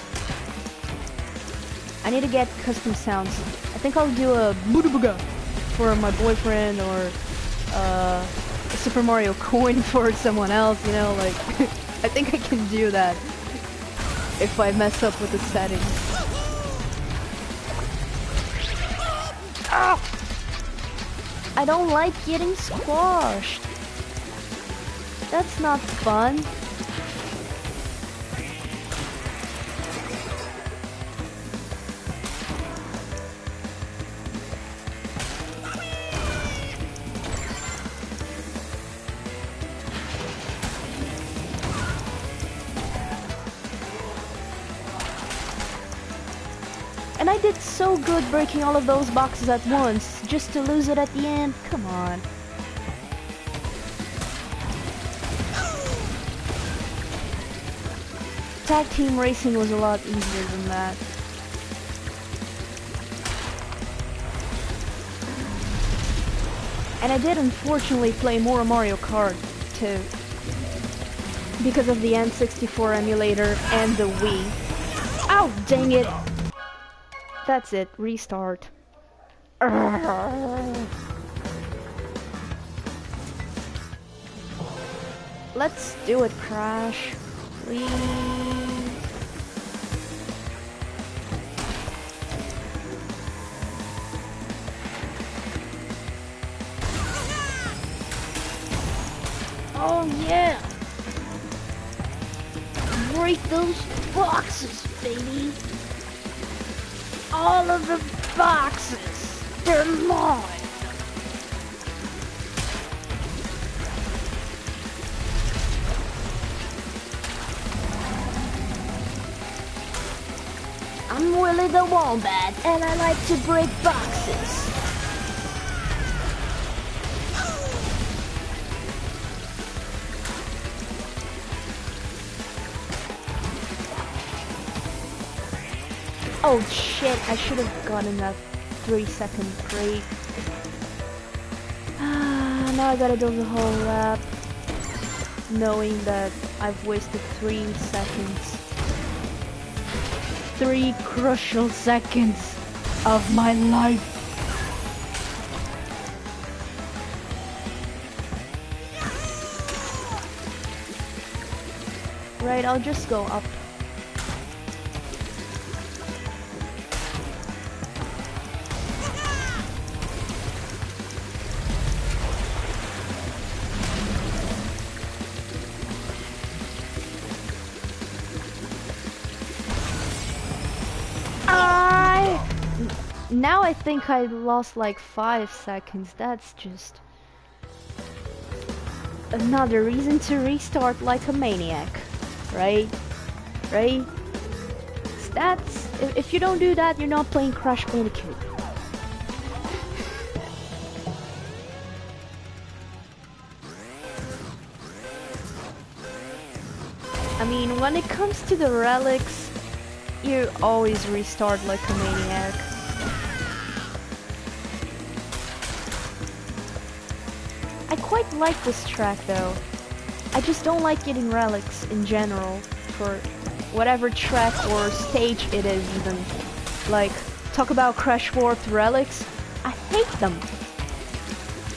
I need to get custom sounds. I think I'll do a booga booga for my boyfriend or a Super Mario coin for someone else, you know, like I think I can do that if I mess up with the settings. Ah! I don't like getting squashed. That's not fun. And I did so good breaking all of those boxes at once, just to lose it at the end. Come on. Tag team racing was a lot easier than that. And I did unfortunately play more Mario Kart too, because of the N64 emulator and the Wii. Ow, dang it! That's it, restart. Let's do it, Crash. Please. Oh yeah! Break those boxes, baby! All of the boxes! They're mine! I'm Willy the Wombat, and I like to break boxes. Oh shit, I should have gotten that 3-second break. Now I gotta do the whole lap, knowing that I've wasted 3 seconds. 3 crucial seconds of my life. Right, I'll just go up. Now I think I lost like 5 seconds. That's just another reason to restart like a maniac, right? Right? That's if you don't do that, you're not playing Crash Bandicoot. I mean, when it comes to the relics, you always restart like a maniac. I quite like this track though. I just don't like getting relics in general for whatever track or stage it is even. Like, talk about crash warped relics. I hate them.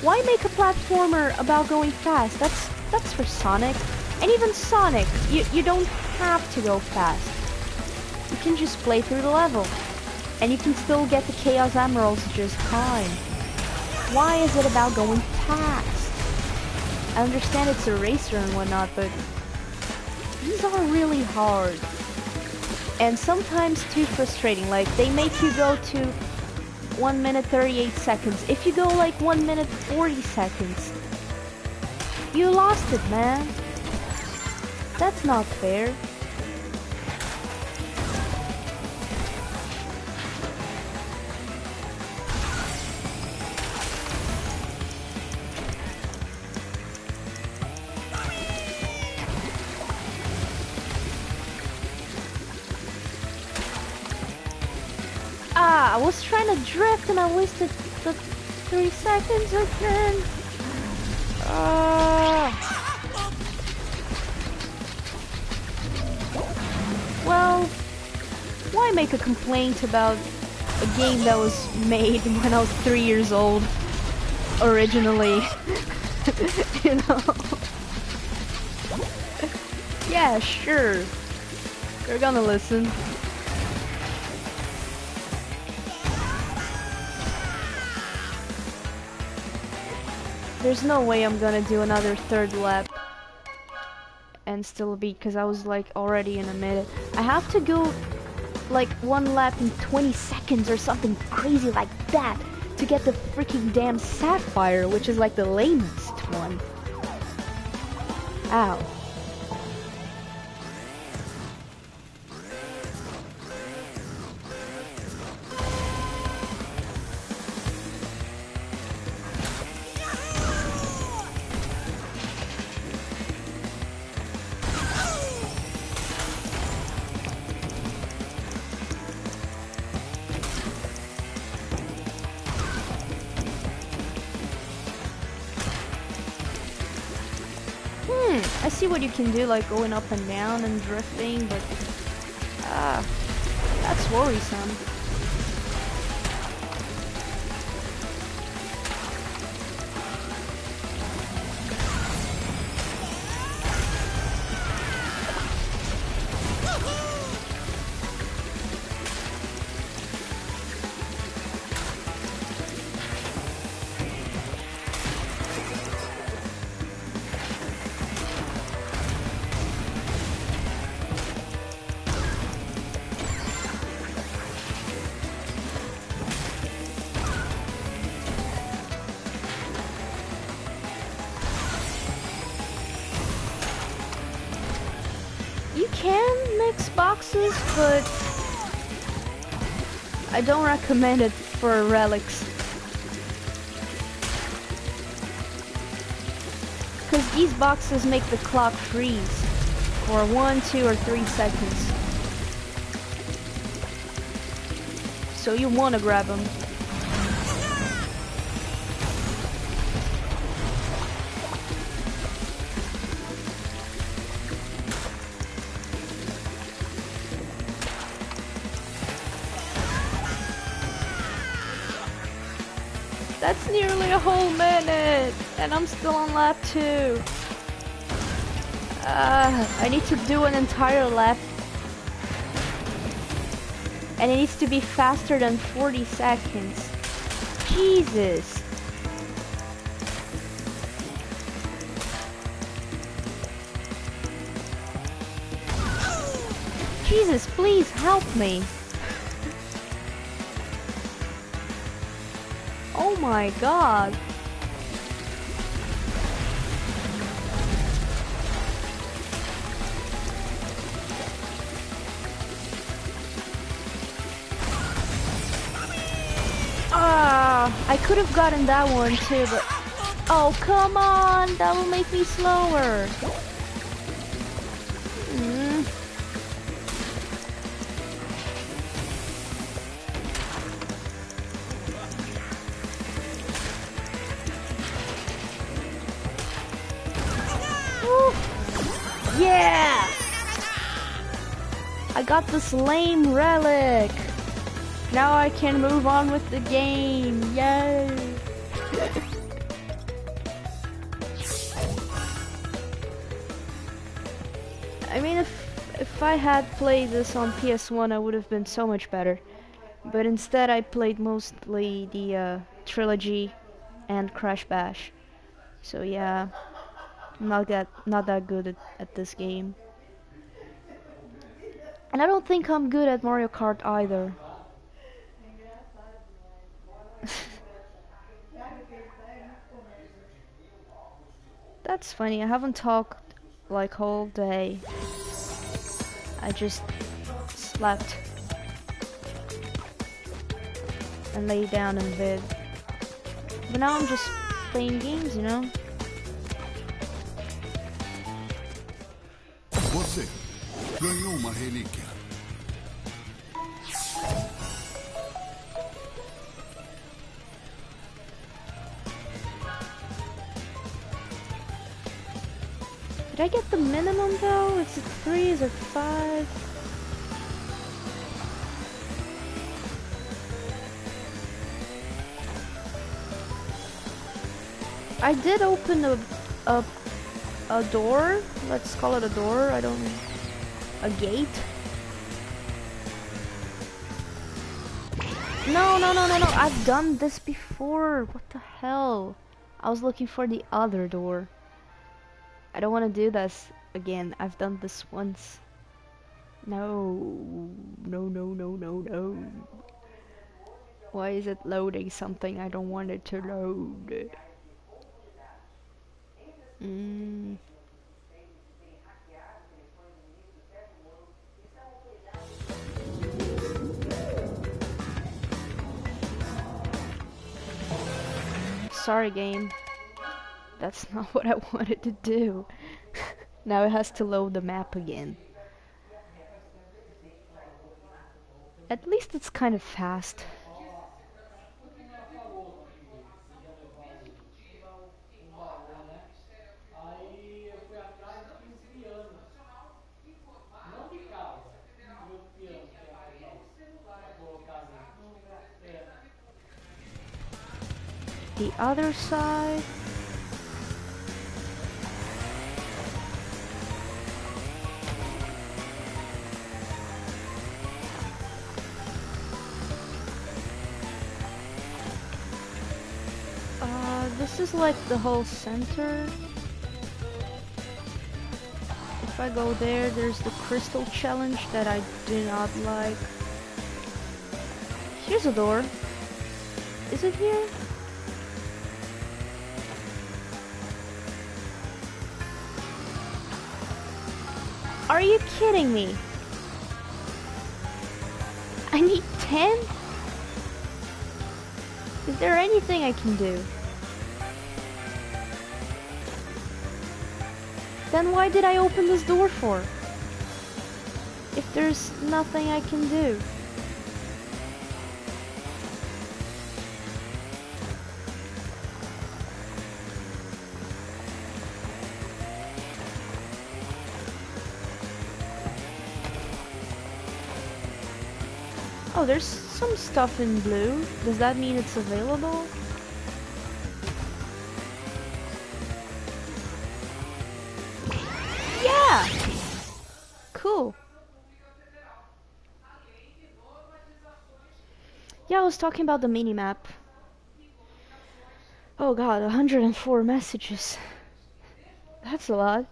Why make a platformer about going fast? That's for Sonic. And even Sonic, you don't have to go fast. You can just play through the level. And you can still get the Chaos Emeralds just fine. Why is it about going fast? I understand it's a racer and whatnot, but these are really hard. And sometimes too frustrating. Like, they make you go to 1 minute 38 seconds. If you go like 1 minute 40 seconds, you lost it, man. That's not fair. I was trying to drift and I wasted the 3 seconds again. Well, why make a complaint about a game that was made when I was 3 years old, originally? You know? Yeah, sure. You're gonna listen. There's no way I'm gonna do another third lap and still beat, because I was like already in a minute. I have to go like 1 lap in 20 seconds or something crazy like that to get the freaking damn Sapphire, which is like the lamest one. Ow. I see what you can do, like going up and down and drifting, but that's worrisome. You can mix boxes, but I don't recommend it for relics. Because these boxes make the clock freeze for 1, 2, or 3 seconds. So you want to grab them. That's nearly a whole minute, and I'm still on lap 2. I need to do an entire lap, and it needs to be faster than 40 seconds. Jesus. Jesus, please help me. Oh my god. I could have gotten that one too, but oh come on, that will make me slower. Yeah! I got this lame relic! Now I can move on with the game! Yay! I mean, if I had played this on PS1, I would have been so much better. But instead, I played mostly the trilogy and Crash Bash. So yeah, not that good at this game. And I don't think I'm good at Mario Kart either. That's funny. I haven't talked like whole day. I just slept and lay down in bed. But now I'm just playing games, you know? Você ganhou uma relíquia. Did I get the minimum though? Is it 3? Is it 5? I did open a door. Let's call it a door. A gate. No. I've done this before. What the hell? I was looking for the other door. I don't want to do this again. I've done this once. No. Why is it loading something I don't want it to load? Sorry, game. That's not what I wanted to do. Now it has to load the map again. At least it's kind of fast. The other side. This is like the whole center. If I go there, there's the crystal challenge that I do not like. Here's a door. Is it here? Are you kidding me? I need 10? Is there anything I can do? Then why did I open this door for? If there's nothing I can do. Oh, there's some stuff in blue. Does that mean it's available? Yeah! Cool. Yeah, I was talking about the mini-map. Oh god, 104 messages. That's a lot.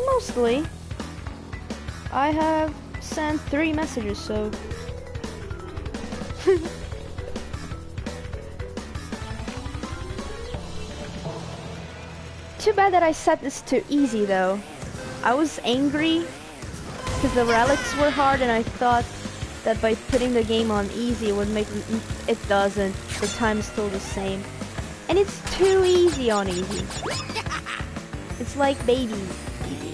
Mostly. I have sent 3 messages, so... Too bad that I set this to easy, though. I was angry because the relics were hard, and I thought that by putting the game on easy it would make it doesn't. the time is still the same. And it's too easy on easy. It's like baby easy.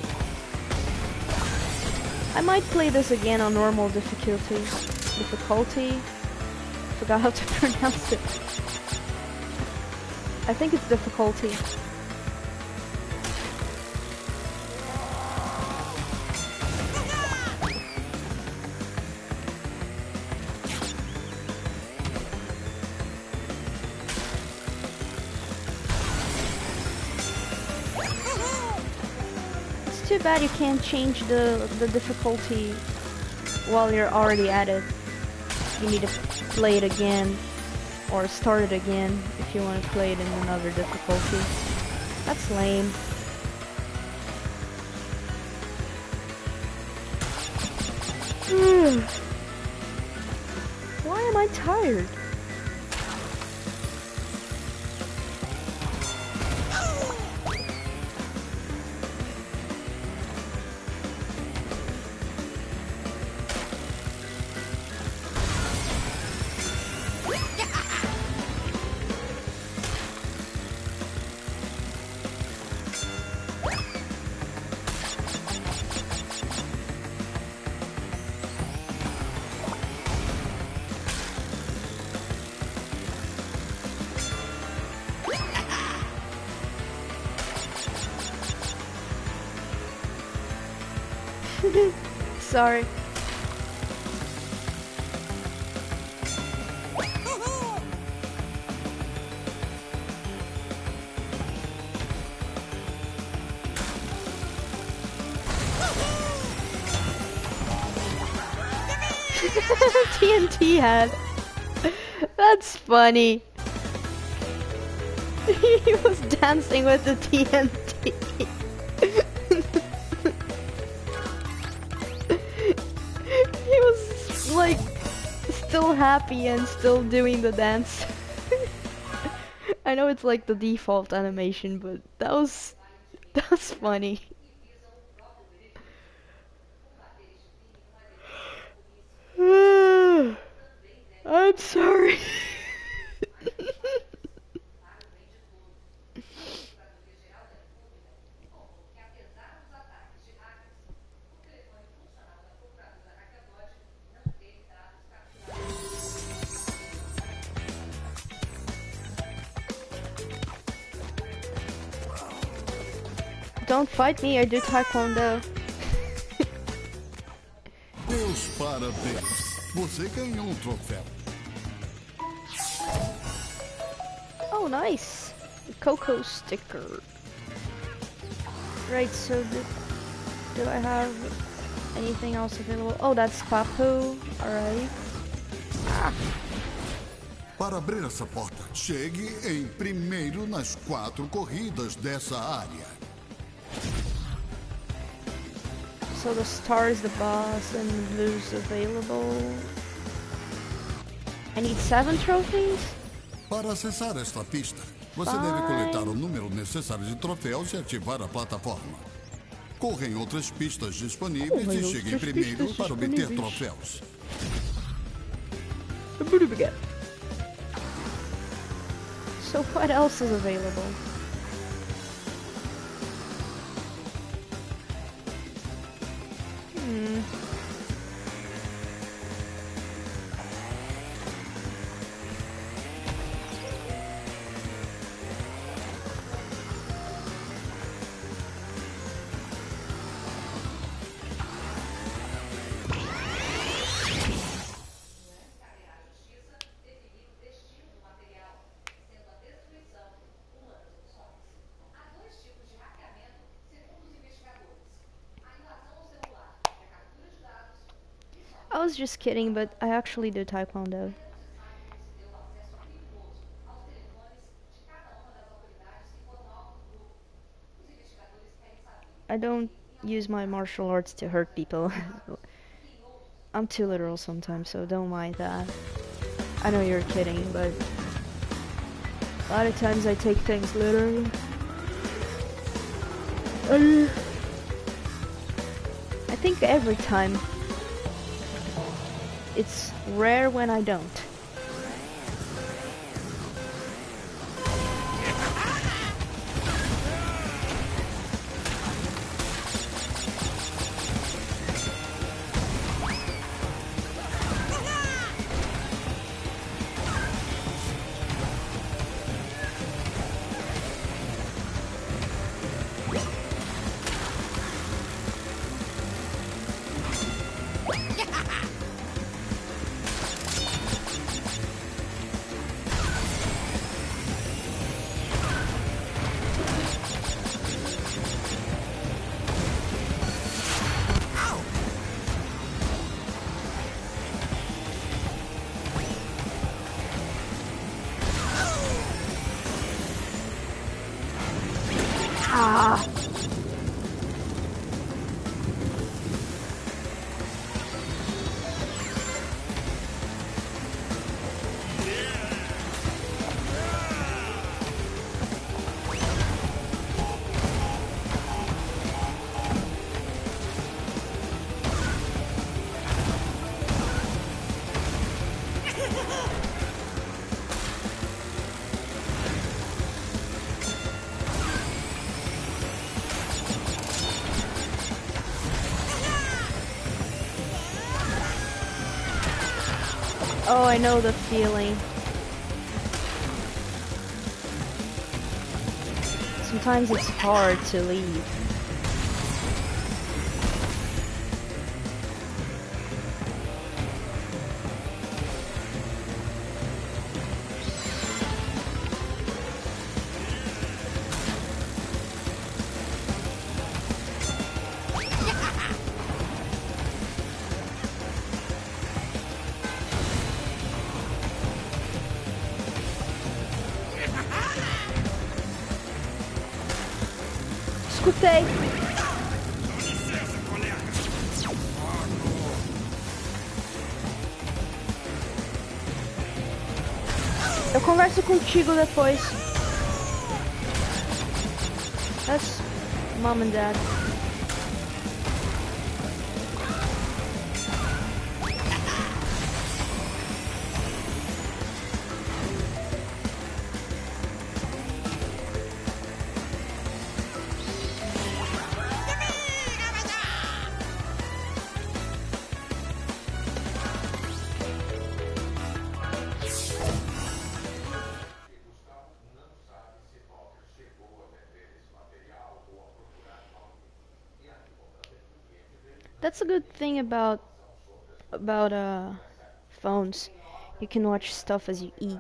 I might play this again on normal difficulty. Forgot how to pronounce it. I think it's difficulty. It's too bad you can't change the difficulty while you're already at it. You need to play it again or start it again if you want to play it in another difficulty. That's lame. Why am I tired? Sorry. TNT head. That's funny. He was dancing with the TNT. He was like still happy and still doing the dance. I know it's like the default animation, but that was funny. I'm sorry. Don't fight me, I do taekwondo. Meus parabéns. Você ganhou um troféu. Oh, nice. The Coco sticker. Right, so did I have anything else available? Oh, that's Papu. Alright. Ah. Para abrir essa porta, chegue em primeiro nas 4 corridas dessa área. So the star is the boss and blue's available. I need 7 trophies? Para acessar esta pista, você deve coletar o número necessário de troféus e ativar a plataforma. Corra em outras pistas disponíveis e chegue em primeiro para obter troféus. So what else is available? I was just kidding, but I actually do taekwondo. I don't use my martial arts to hurt people. I'm too literal sometimes, so don't mind that. I know you're kidding, but a lot of times I take things literally. I think every time. It's rare when I don't. Ah! Oh, I know the feeling. Sometimes it's hard to leave. Escutei. Eu converso contigo depois. That's mom and dad. That's a good thing about phones. You can watch stuff as you eat.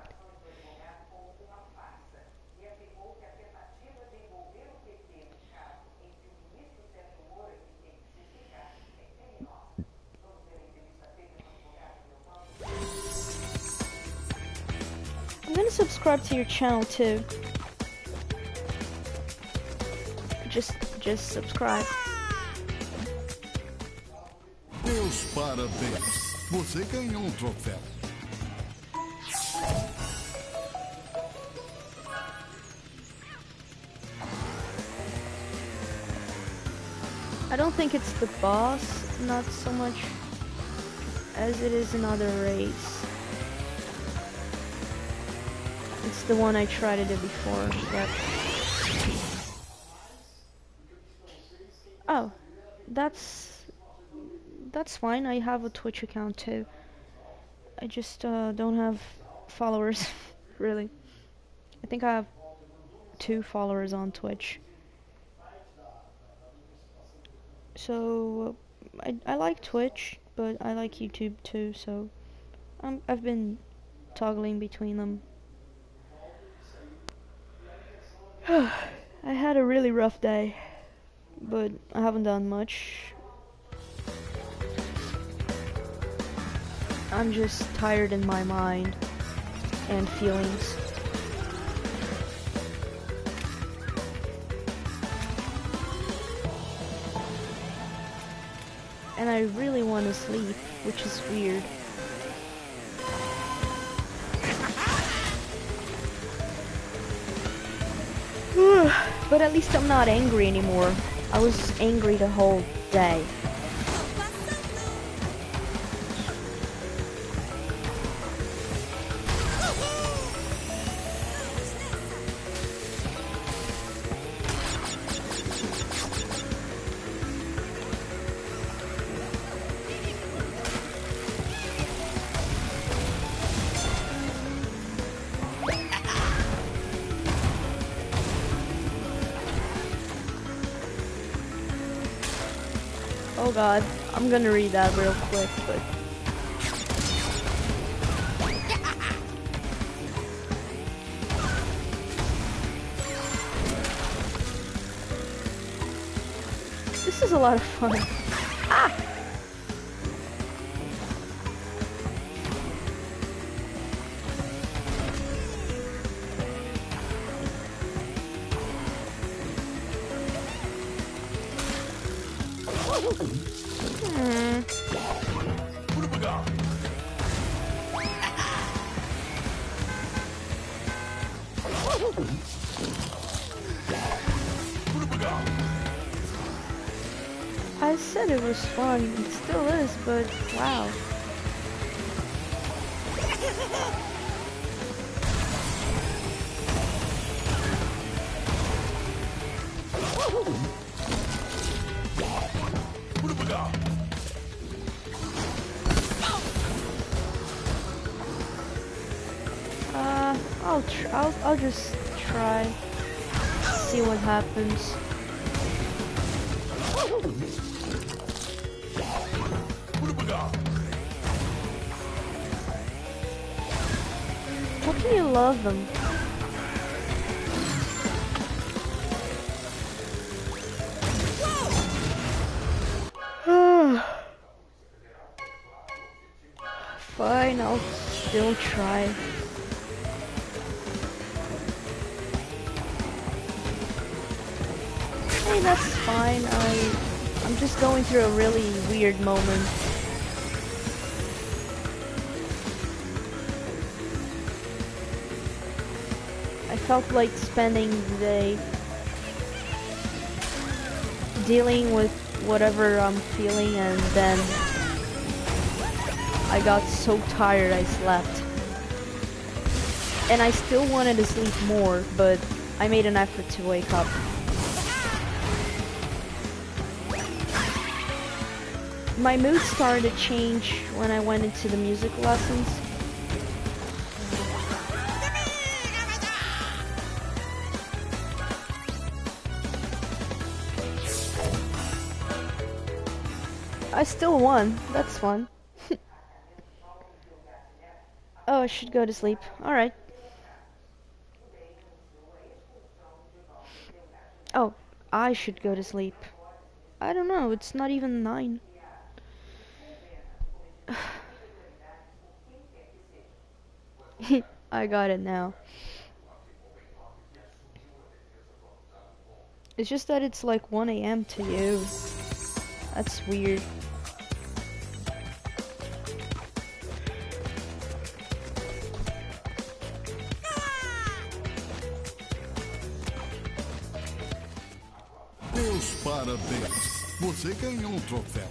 I'm gonna subscribe to your channel too. Just subscribe. Meus parabéns. Você ganhou um troféu. I don't think it's the boss, not so much as it is another race. It's the one I tried to do before. Yep. Oh, that's fine. I have a Twitch account too. I just don't have followers, really. I think I have 2 followers on Twitch. So I like Twitch, but I like YouTube too. So I've been toggling between them. I had a really rough day, but I haven't done much. I'm just tired in my mind and feelings. And I really want to sleep, which is weird. But at least I'm not angry anymore. I was angry the whole day. Oh god, I'm gonna read that real quick, but... This is a lot of fun. Ah! I said it was fun. It still is, but wow. I'll just try. See what happens. How can you love them? Fine, I'll still try. Hey, that's fine. I'm just going through a really weird moment. I felt like spending the day dealing with whatever I'm feeling, and then I got so tired I slept. And I still wanted to sleep more, but I made an effort to wake up. My mood started to change when I went into the music lessons. I still won. That's fun. Oh, I should go to sleep. Alright. Oh, I should go to sleep. I don't know, it's not even 9. I got it now. It's just that it's like 1 AM to you. That's weird. Meus parabéns. Você ganhou um troféu.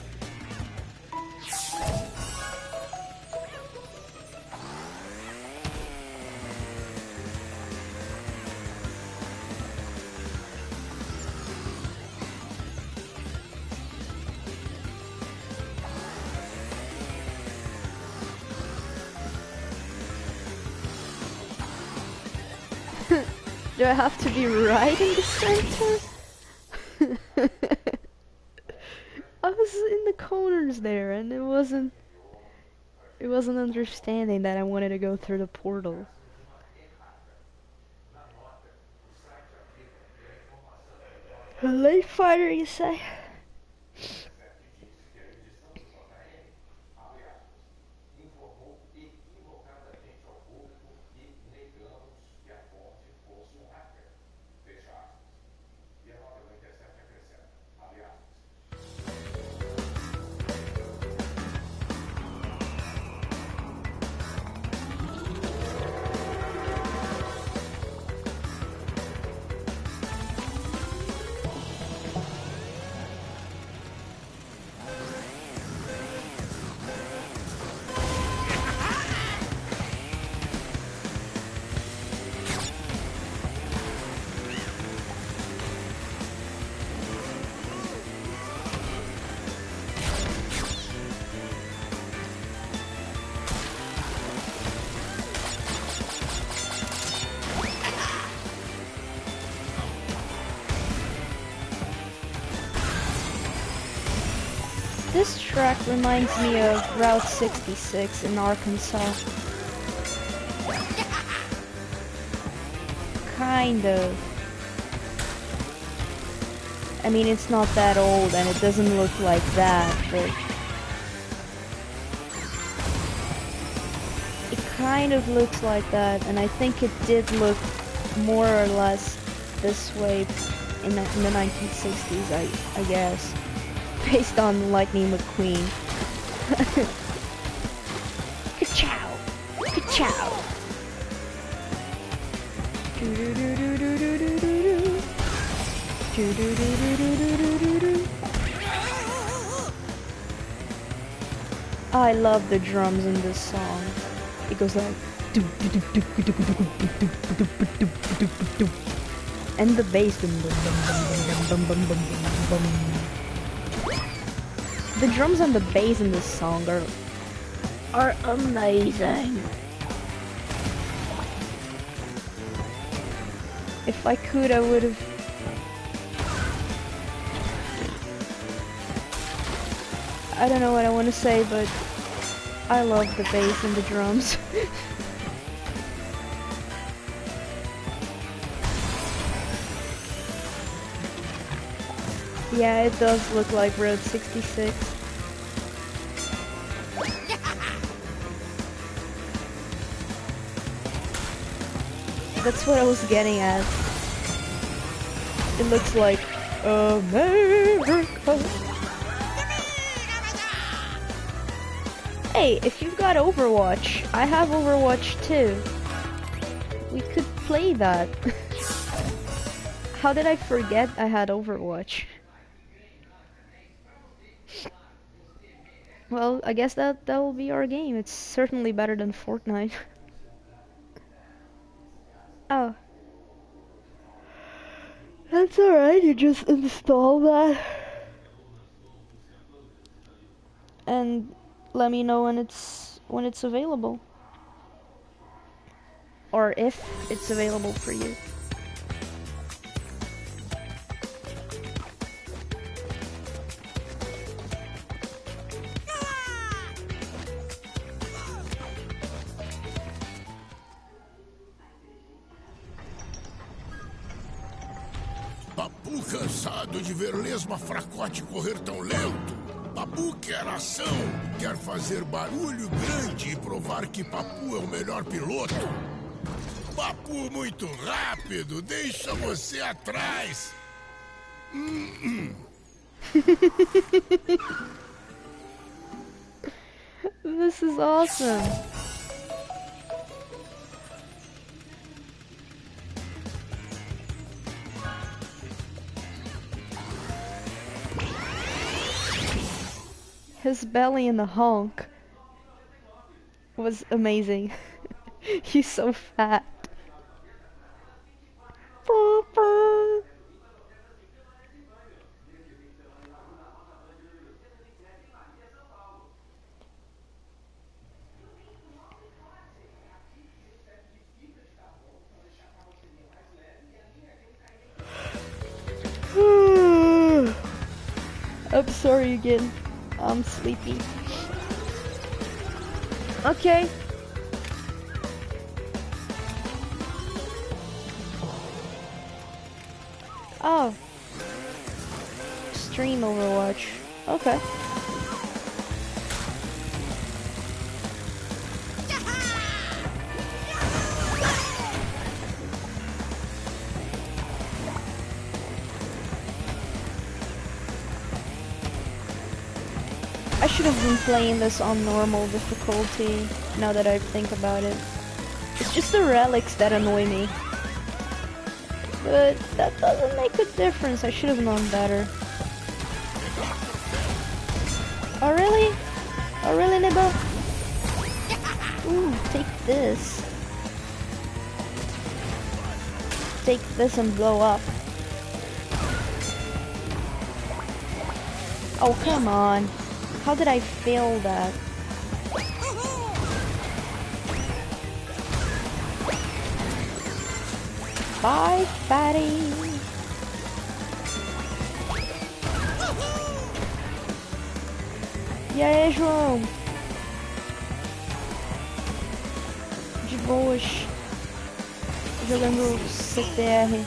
Do I have to be right in the center? I was in the corners there, and it wasn't understanding that I wanted to go through the portal. A late fighter, you say? This track reminds me of Route 66 in Arkansas. Kind of. I mean, it's not that old and it doesn't look like that, but it kind of looks like that, and I think it did look more or less this way in the 1960s, I guess. based on Lightning McQueen. Ka-chow! Ka-chow! I love the drums in this song. It goes like, and the bass. The drums and the bass in this song are amazing. If I could, I would have. I don't know what I want to say, but I love the bass and the drums. Yeah, it does look like Road 66. That's what I was getting at. It looks like America. Hey, if you've got Overwatch, I have Overwatch too. We could play that. How did I forget I had Overwatch? Well, I guess that will be our game. It's certainly better than Fortnite. Oh. That's alright, you just install that. And let me know when it's available. Or if it's available for you. Papu cansado de ver lesma fracote correr tão lento. Papu quer ação, quer fazer barulho grande e provar que Papu é o melhor piloto. Papu muito rápido, deixa você atrás. This is awesome. His belly in the honk was amazing. He's so fat. Papa. I'm sorry again. I'm sleepy. Okay. Oh. Stream Overwatch. Okay. I should have been playing this on normal difficulty, now that I think about it. It's just the relics that annoy me. But that doesn't make a difference, I should have known better. Oh really? Oh really, Nibbo? Ooh, take this. Take this and blow up. Oh, come on. How did I fail that? Bye, fatty. E aí, João? De boas. Jogando CTR.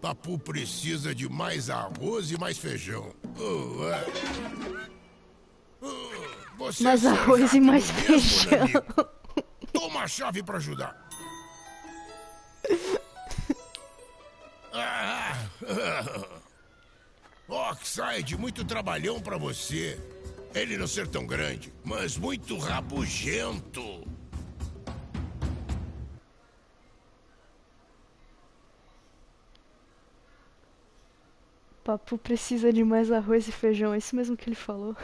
Papu precisa de mais arroz e mais feijão. Você Mais é arroz e rápido mais mesmo, feijão. Nanico. Toma a chave pra ajudar. Oxide, muito trabalhão pra você. Ele não ser tão grande, mas muito rabugento. Papu precisa de mais arroz e feijão, é isso mesmo que ele falou.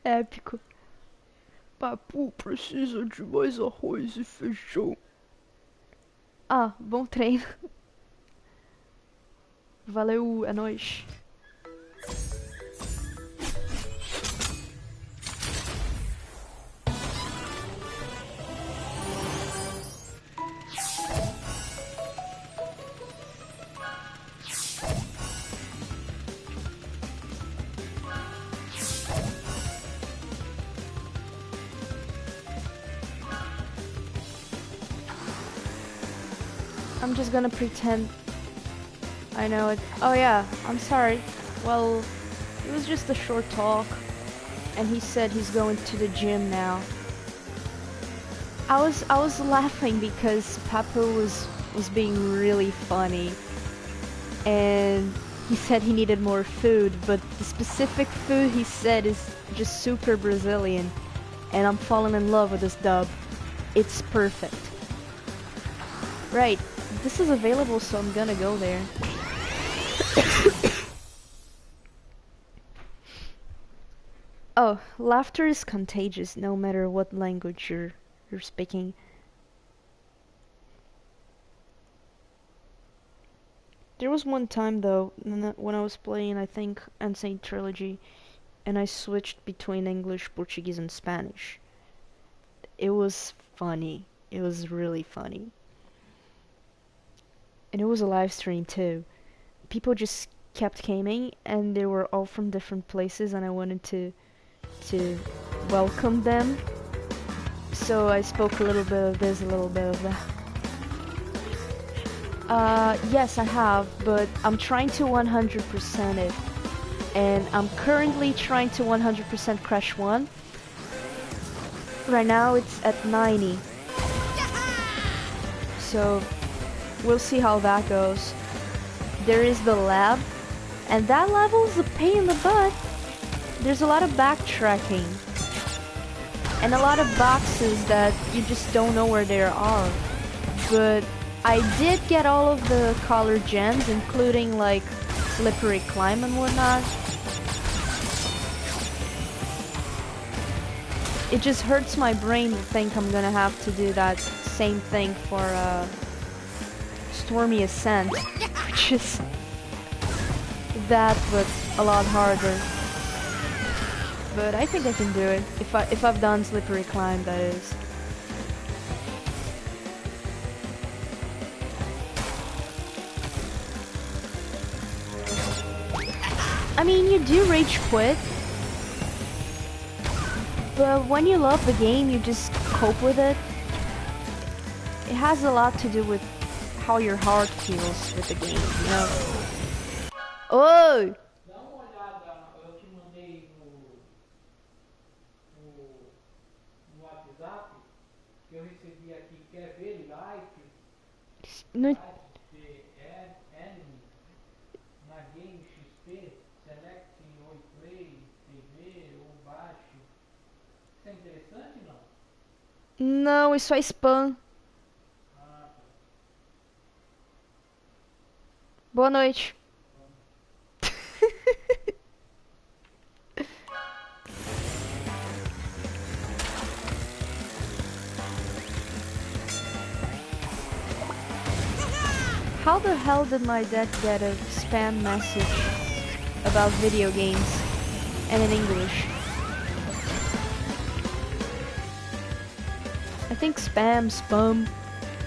Épico. Papu precisa de mais arroz e feijão. Ah, bom treino. Valeu, é nóis. I'm just gonna pretend I know it. Oh yeah, I'm sorry. Well, it was just a short talk, and he said he's going to the gym now. I was laughing because Papu was being really funny, and he said he needed more food, but the specific food he said is just super Brazilian, and I'm falling in love with this dub. It's perfect. Right, this is available, so I'm gonna go there. Oh, laughter is contagious no matter what language you're speaking. There was one time though when I was playing, I think, Insane Trilogy, and I switched between English, Portuguese, and Spanish. It was funny. It was really funny. And it was a live stream too. People just kept coming, and they were all from different places, and I wanted to welcome them. So I spoke a little bit of this, a little bit of that. Yes, I have, but I'm trying to 100% it. And I'm currently trying to 100% Crash 1. Right now it's at 90. So we'll see how that goes. There is the lab, and that level is a pain in the butt. There's a lot of backtracking, and a lot of boxes that you just don't know where they are. But I did get all of the color gems, including like slippery climb and whatnot. It just hurts my brain to think I'm gonna have to do that same thing for Stormy Ascent, which is that but a lot harder. But I think I can do it if I've done slippery climb, that is. I mean, you do rage quit, but when you love the game, you just cope with it. It has a lot to do with how your heart feels with the game, you know? Oh! Dá uma olhada, eu te mandei no WhatsApp, que eu recebi aqui, quer ver like, No, enemy, na Game XP, select Oi Play, TV ou baixo. Isso é interessante, não? não, isso é spam. Boa noite. How the hell did my dad get a spam message about video games and in English? I think spam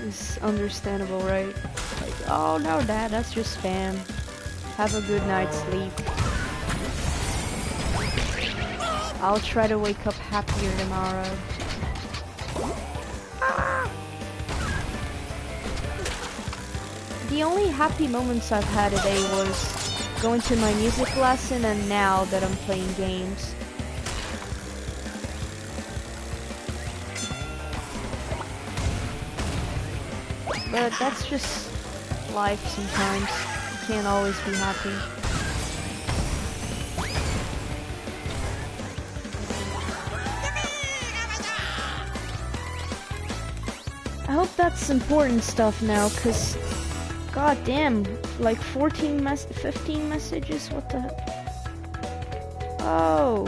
is understandable, right? Like, oh no, Dad, that's just spam. Have a good night's sleep. I'll try to wake up happier tomorrow. the only happy moments I've had today was going to my music lesson and now that I'm playing games. But that's just life sometimes. You can't always be happy. I hope that's important stuff now, cause god damn, like 15 messages, what the heck? Oh.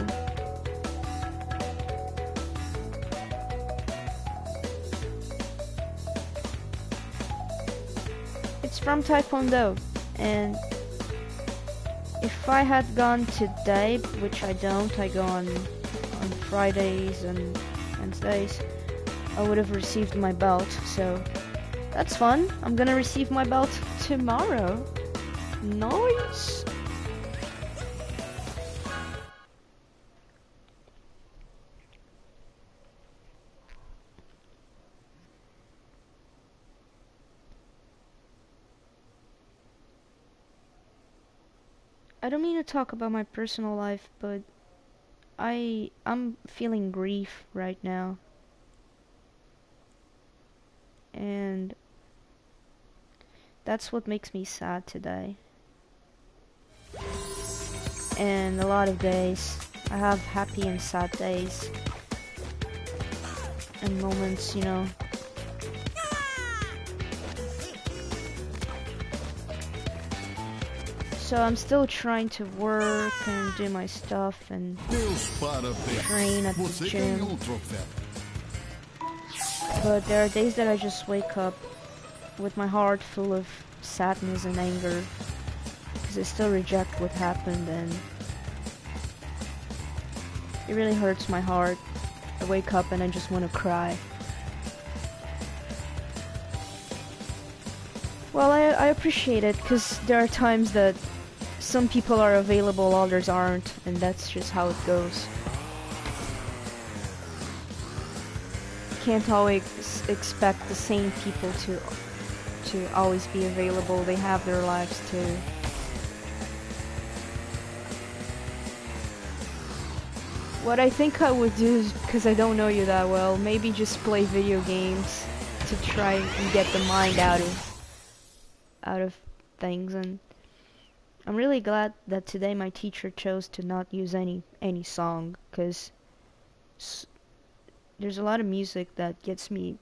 It's from Taekwondo, and if I had gone today, which I don't, I go on Fridays and Wednesdays, I would have received my belt, so that's fun. I'm gonna receive my belt tomorrow. Nice! I don't mean to talk about my personal life, but I'm feeling grief right now. And that's what makes me sad today. And a lot of days, I have happy and sad days. And moments, you know. So I'm still trying to work and do my stuff and train at the gym. But there are days that I just wake up with my heart full of sadness and anger because I still reject what happened, and it really hurts my heart. I wake up and I just want to cry. Well, I appreciate it because there are times that some people are available, others aren't, and that's just how it goes. Can't always expect the same people to always be available. They have their lives too. What I think I would do is, because I don't know you that well, maybe just play video games to try and get the mind out of things. And I'm really glad that today my teacher chose to not use any song, because there's a lot of music that gets me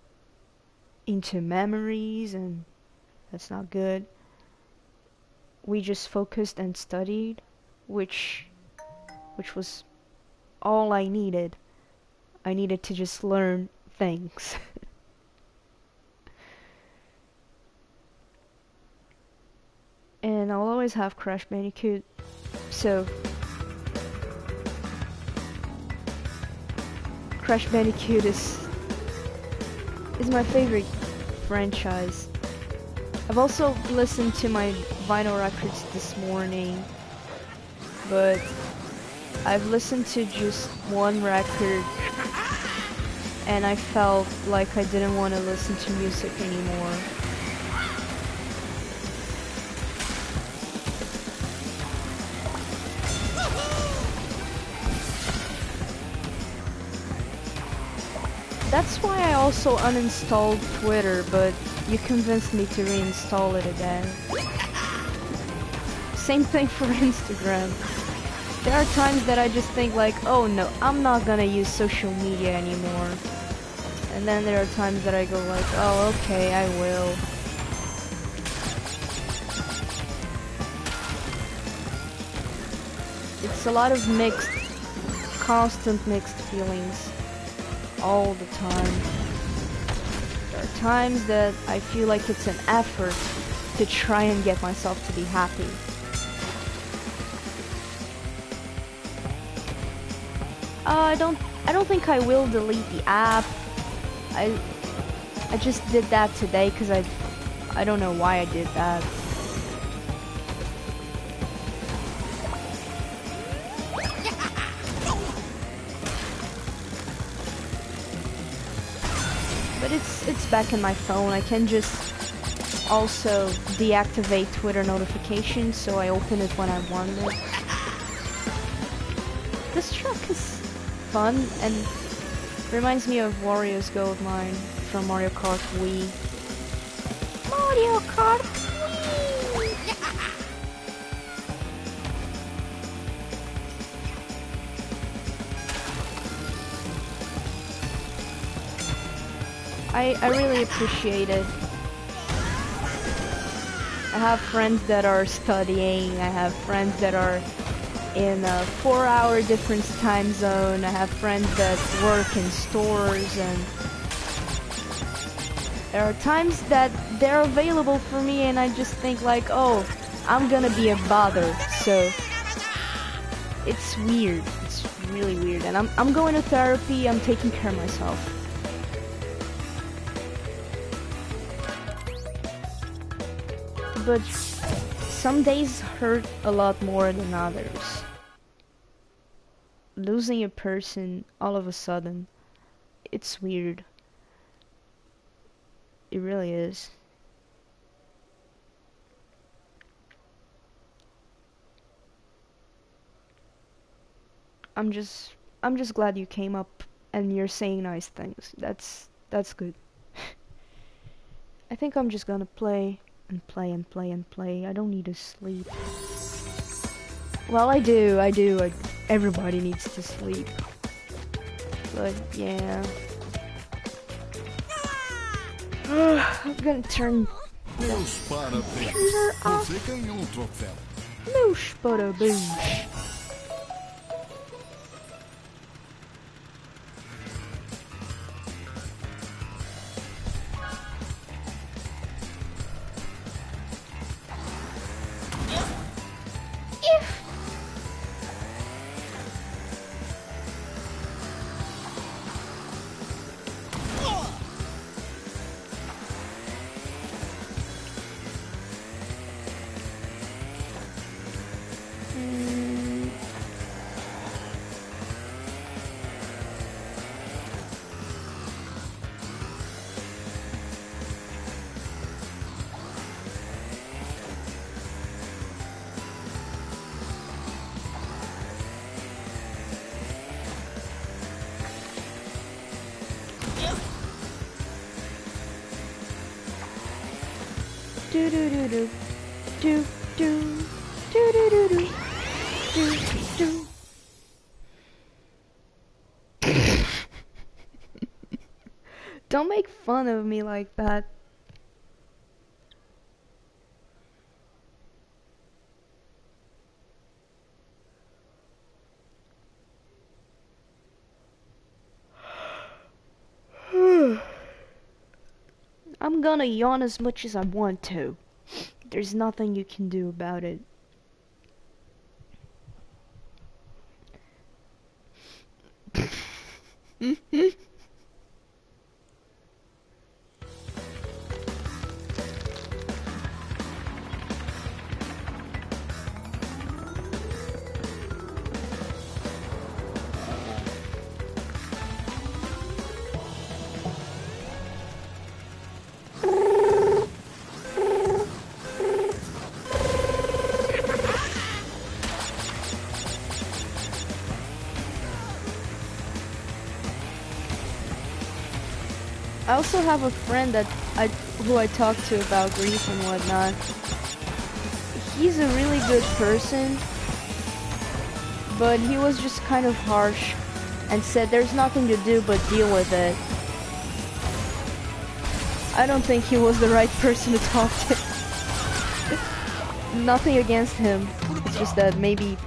into memories, and that's not good. We just focused and studied, which was all I needed. I needed to just learn things. And I'll always have Crash Bandicoot, so Crash Bandicoot is my favorite franchise. I've also listened to my vinyl records this morning, but I've listened to just one record and I felt like I didn't want to listen to music anymore. That's why I also uninstalled Twitter, but you convinced me to reinstall it again. Same thing for Instagram. There are times that I just think like, oh no, I'm not gonna use social media anymore. And then there are times that I go like, oh okay, I will. It's a lot of mixed, constant mixed feelings. All the time. There are times that I feel like it's an effort to try and get myself to be happy. I don't think I will delete the app. I just did that today because I don't know why I did that. But it's back in my phone. I can just also deactivate Twitter notifications, so I open it when I want it. This track is fun and reminds me of Wario's Goldmine from Mario Kart Wii. Mario Kart Wii! I really appreciate it. I have friends that are studying, I have friends that are in a 4-hour difference time zone, I have friends that work in stores, and there are times that they're available for me and I just think like, oh, I'm gonna be a bother, so it's weird, it's really weird, and I'm going to therapy, I'm taking care of myself. But some days hurt a lot more than others. Losing a person all of a sudden, it's weird. It really is. I'm just glad you came up and you're saying nice things. That's good. I think I'm just gonna play and play and play and play. I don't need to sleep. Well, I do. Everybody needs to sleep. But yeah. I'm gonna turn Meus parabéns. Você ganhou um troféu. Meus parabéns. Do do do do do do do do do do do do. Don't make fun of me like that. I'm gonna yawn as much as I want to. There's nothing you can do about it. I also have a friend who I talk to about grief and whatnot. He's a really good person, but he was just kind of harsh and said there's nothing to do but deal with it. I don't think he was the right person to talk to. Nothing against him. It's just that maybe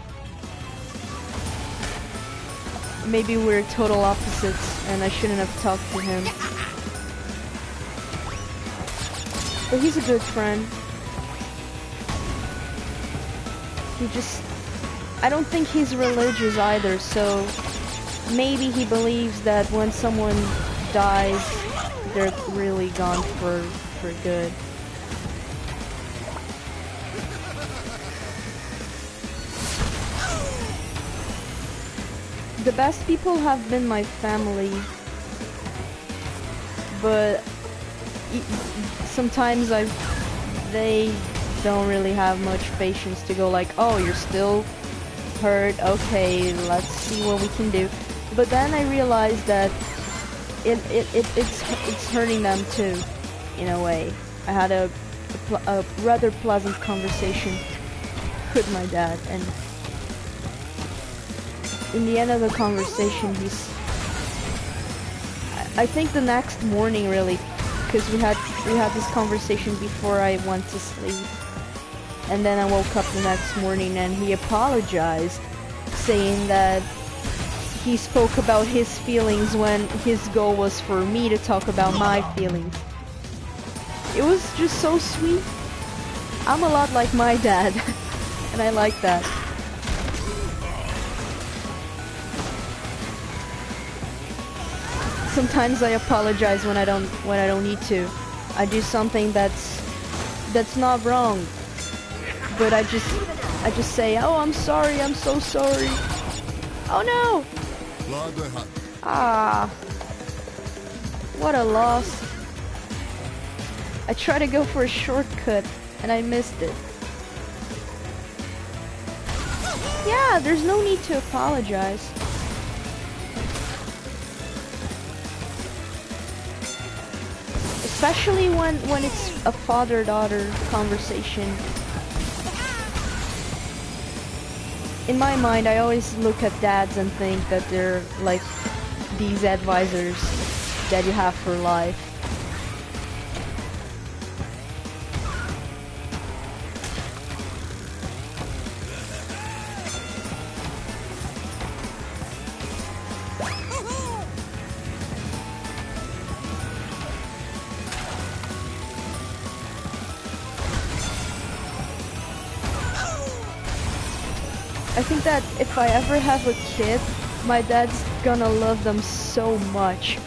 we're total opposites and I shouldn't have talked to him. But he's a good friend. I don't think he's religious either, so maybe he believes that when someone dies, they're really gone for good. The best people have been my family, but sometimes they don't really have much patience to go like, oh, you're still hurt, okay, let's see what we can do. But then I realized that it's hurting them too, in a way. I had a rather pleasant conversation with my dad, and in the end of the conversation, I think the next morning, really, because we had this conversation before I went to sleep, and then I woke up the next morning and he apologized, saying that he spoke about his feelings when his goal was for me to talk about my feelings. It was just so sweet. I'm a lot like my dad, and I like that. Sometimes I apologize when I don't need to. I do something that's not wrong, but I just say, oh, I'm sorry, I'm so sorry. Oh no! Ah, what a loss. I tried to go for a shortcut and I missed it. Yeah, there's no need to apologize. Especially when it's a father-daughter conversation. In my mind, I always look at dads and think that they're like these advisors that you have for life. I think that if I ever have a kid, my dad's gonna love them so much.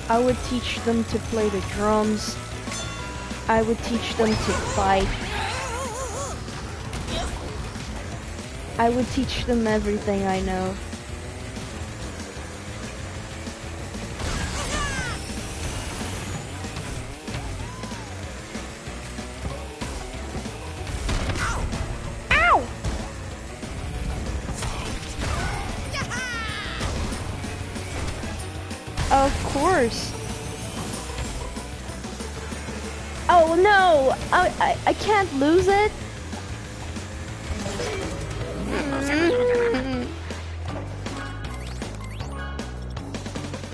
I would teach them to play the drums. I would teach them to fight. I would teach them everything I know. Of course. Oh no! I can't lose it.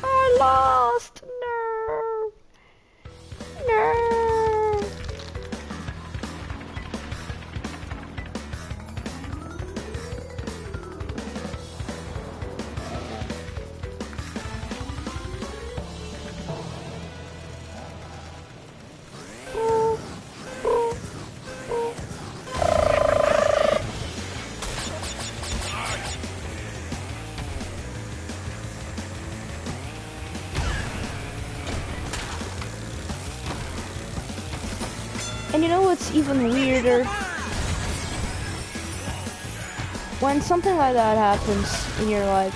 I lost. No. No. And you know what's even weirder? When something like that happens in your life,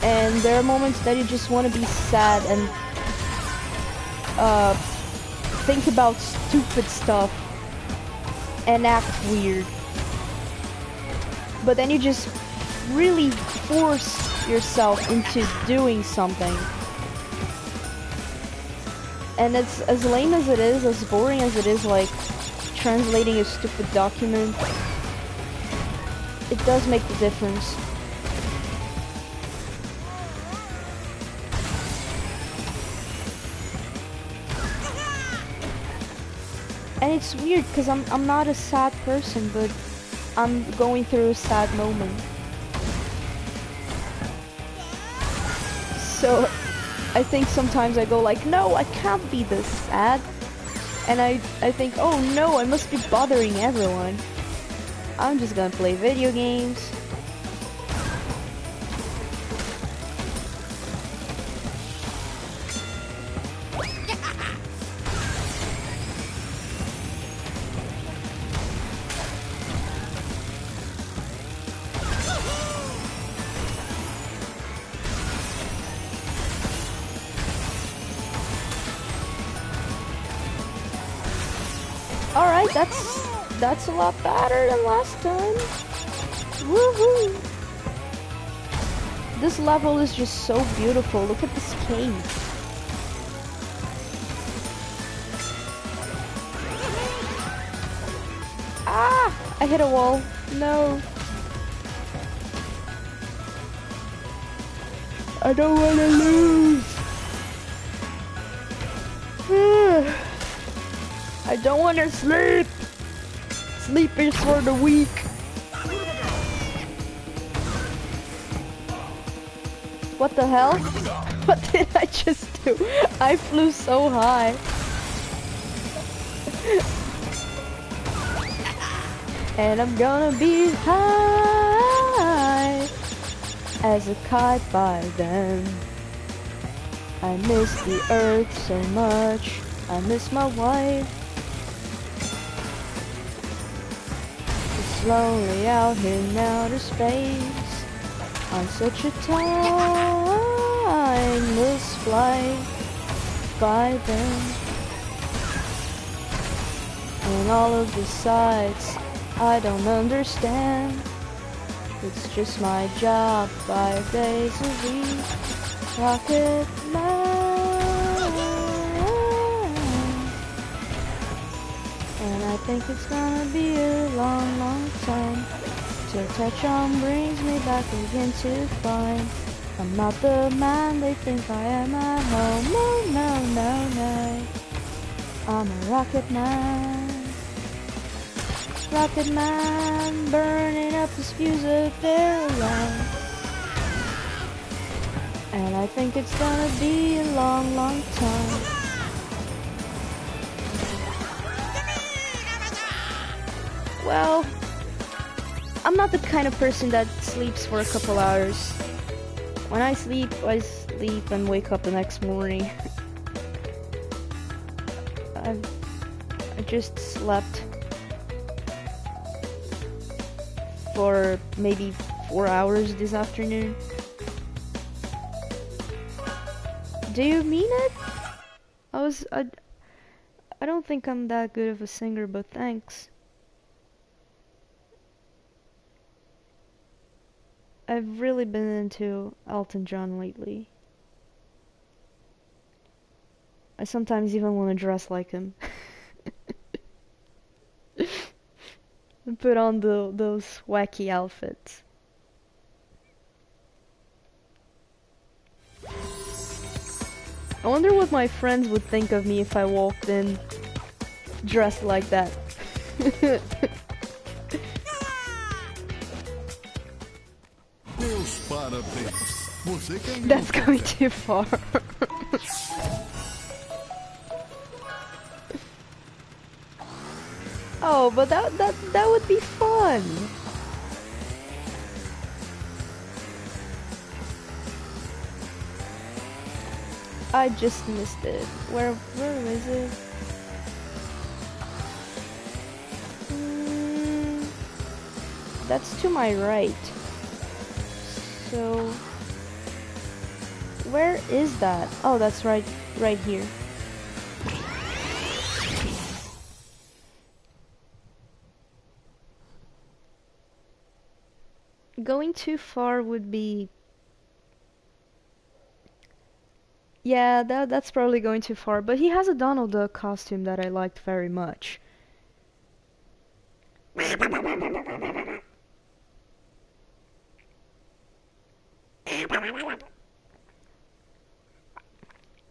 and there are moments that you just want to be sad and think about stupid stuff and act weird, but then you just really force yourself into doing something. And it's as lame as it is, as boring as it is, like translating a stupid document, it does make the difference. And it's weird because I'm not a sad person, but I'm going through a sad moment. So I think sometimes I go like, no, I can't be this sad. And I think, oh no, I must be bothering everyone. I'm just gonna play video games. Alright, that's a lot better than last time. Woohoo! This level is just so beautiful. Look at this cave. Ah! I hit a wall. No. I don't want to lose. I don't want to sleep. Sleep is for the weak. What the hell? What did I just do? I flew so high. And I'm gonna be high as a kite by then. I miss the earth so much. I miss my wife. It's lonely out here in outer space on such a timeless flight by then. And all of the sights I don't understand. It's just my job 5 days a week. Rocket man. And I think it's gonna be a long, long time till Tetron brings me back again to find I'm not the man they think I am at home. No, no, no, no. I'm a rocket man. Rocket man, burning up the fuse up there around. And I think it's gonna be a long, long time. Well, I'm not the kind of person that sleeps for a couple hours. When I sleep and wake up the next morning. I just slept for maybe 4 hours this afternoon. Do you mean it? I don't think I'm that good of a singer, but thanks. I've really been into Elton John lately. I sometimes even want to dress like him. And put on those wacky outfits. I wonder what my friends would think of me if I walked in dressed like that. Meus parabéns. Você ganhou. That's going too far. Oh, but that would be fun. I just missed it. Where is it? That's to my right. So where is that? Oh, that's right here. Going too far would be... Yeah, that's probably going too far, but he has a Donald Duck costume that I liked very much.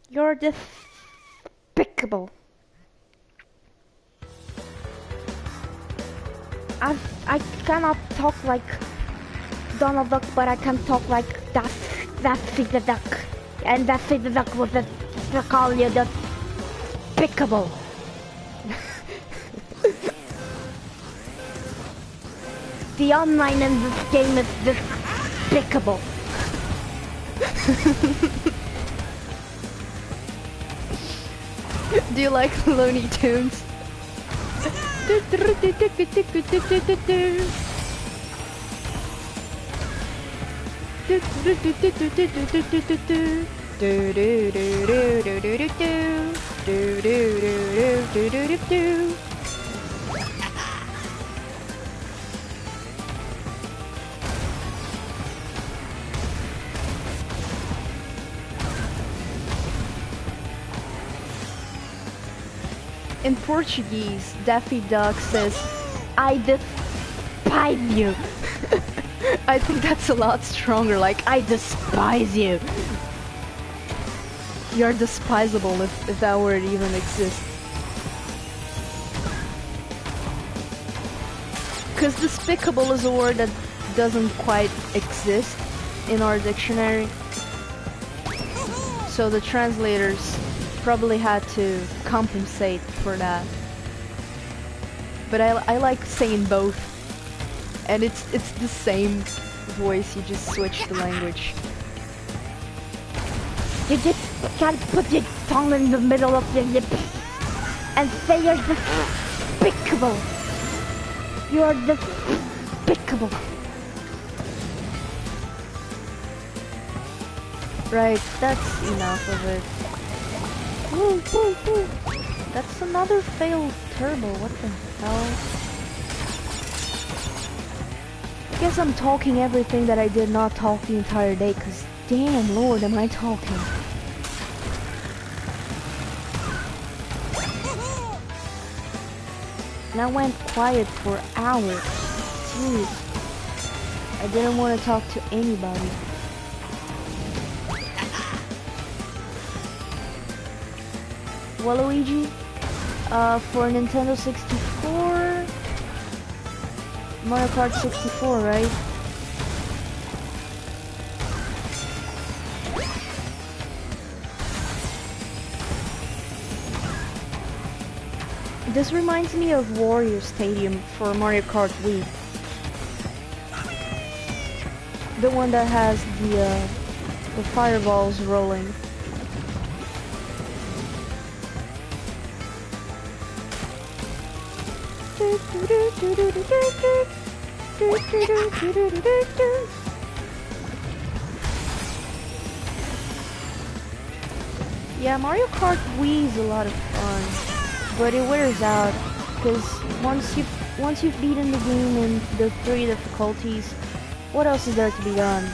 You're despicable. I cannot talk like Donald Duck, but I can talk like that's the duck. And that's the duck was the call you despicable. The online in this game is despicable. Do you like Looney Tunes? In Portuguese, Daffy Duck says, I despise you. I think that's a lot stronger, like, I despise you. You're despisable if that word even exists. Because despicable is a word that doesn't quite exist in our dictionary. So the translators probably had to compensate for that. But I like saying both. And it's the same voice, you just switch the language. You just gotta put your tongue in the middle of your lips and say you're despicable. You're despicable. Right, that's enough of it. Woo, woo, woo. That's another failed turbo, what the hell? I guess I'm talking everything that I did not talk the entire day, cause damn lord am I talking. And I went quiet for hours. Seriously. I didn't want to talk to anybody. Waluigi, for Nintendo 64, Mario Kart 64, right? This reminds me of Wario Stadium for Mario Kart Wii. The one that has the fireballs rolling. Yeah, Mario Kart Wii is a lot of fun, but it wears out because once you've beaten the game in the 3 difficulties, what else is there to be done?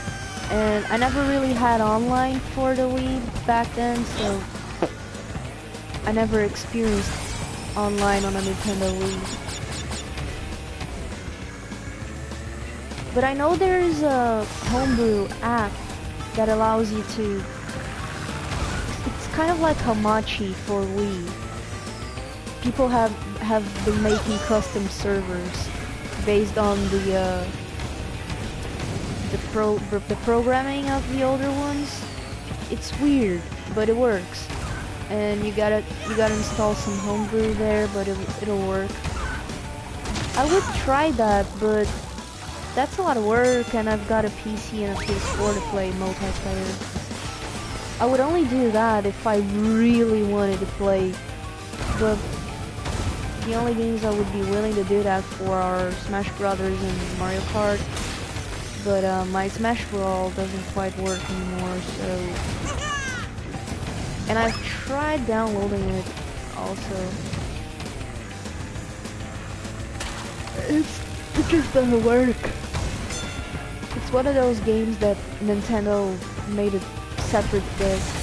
And I never really had online for the Wii back then, so I never experienced online on a Nintendo Wii. But I know there's a homebrew app that allows you to... It's kind of like Hamachi for Wii. People have been making custom servers based on the programming of the older ones. It's weird, but it works. And you gotta install some homebrew there, but it'll work. I would try that, but that's a lot of work, and I've got a PC and a PS4 to play multiplayer. I would only do that if I really wanted to play, but the only games I would be willing to do that for are Smash Brothers and Mario Kart. But my Smash Brawl doesn't quite work anymore, so... And I've tried downloading it also. It just doesn't work. It's one of those games that Nintendo made a separate disc.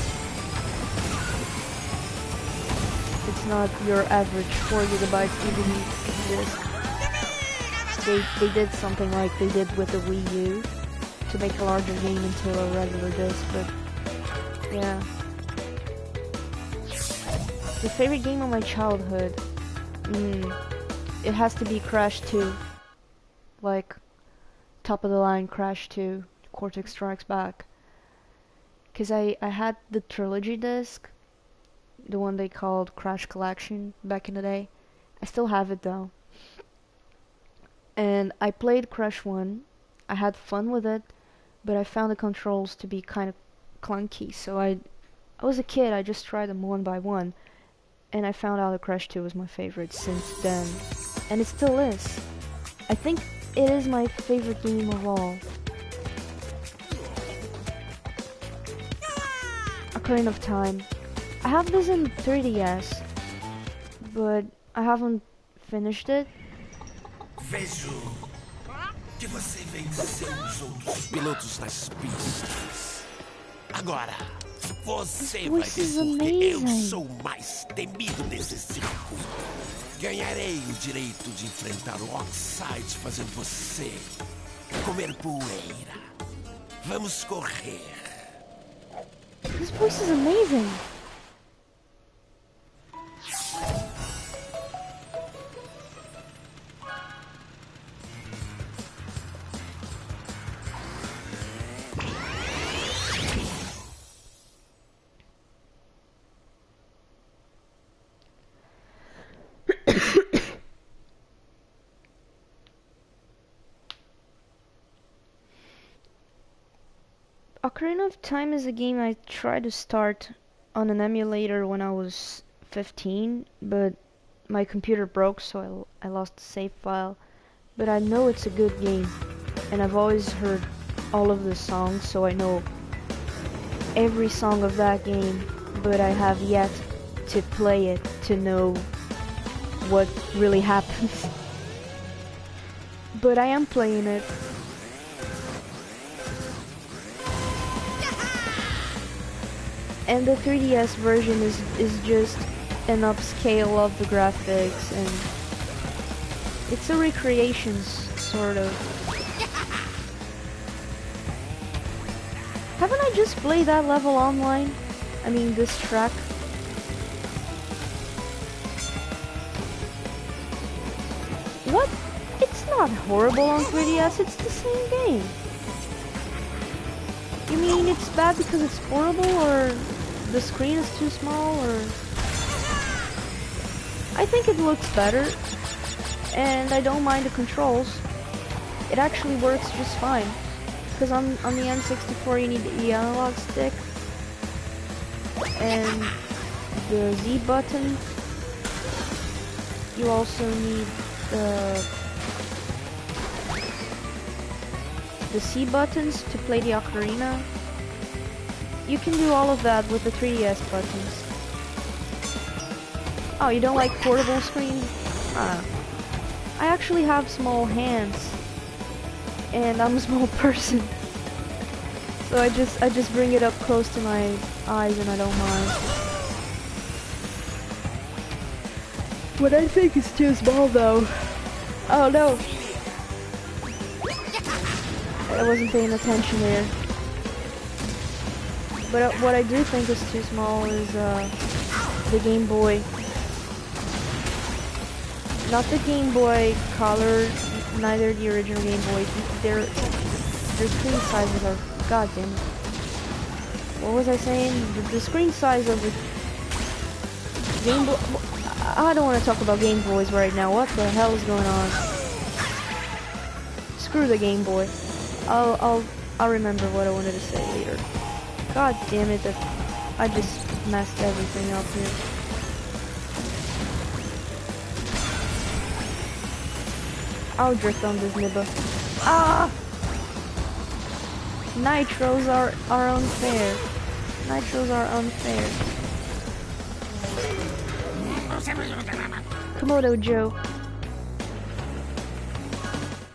It's not your average 4GB DVD disc. They did something like they did with the Wii U to make a larger game into a regular disc, but yeah. The favorite game of my childhood, it has to be Crash 2, like top of the line Crash 2, Cortex Strikes Back, cause I had the trilogy disc, the one they called Crash Collection back in the day. I still have it though, and I played Crash 1, I had fun with it, but I found the controls to be kind of clunky, so I was a kid, I just tried them one by one. And I found out that Crash 2 was my favorite since then. And it still is. I think it is my favorite game of all. Ocarina of Time. I have this in 3DS, but I haven't finished it. Vejo que você venceu os outros pilotos das pistas. Agora, Você vai voice ver is porque eu amazing. sou o mais temido desse circo. Ganharei o direito de enfrentar o Oxide fazendo você comer poeira. Vamos correr. This voice is amazing. Ocarina of Time is a game I tried to start on an emulator when I was 15, but my computer broke, so I lost the save file. But I know it's a good game, and I've always heard all of the songs, so I know every song of that game, but I have yet to play it to know what really happens. But I am playing it. And the 3DS version is just an upscale of the graphics, and it's a recreation sort of. Haven't I just played that level online? I mean, this track. What? It's not horrible on 3DS, it's the same game. You mean it's bad because it's portable, or the screen is too small, or... I think it looks better, and I don't mind the controls. It actually works just fine. Because on the N64 you need the analog stick, and the Z button. You also need the C buttons to play the ocarina. You can do all of that with the 3DS buttons. Oh, you don't like portable screens? I actually have small hands, and I'm a small person, so I just bring it up close to my eyes, and I don't mind. What I think is too small, though. Oh no! I wasn't paying attention there. But what I do think is too small is the Game Boy. Not the Game Boy Color, neither the original Game Boy. Their screen sizes are... God damn it. What was I saying? The screen size of the Game Boy... I don't want to talk about Game Boys right now. What the hell is going on? Screw the Game Boy. I'll remember what I wanted to say later. God damn it, I just messed everything up here. I'll drift on this nibba. Ah! Nitros are unfair. Nitros are unfair. Komodo Joe.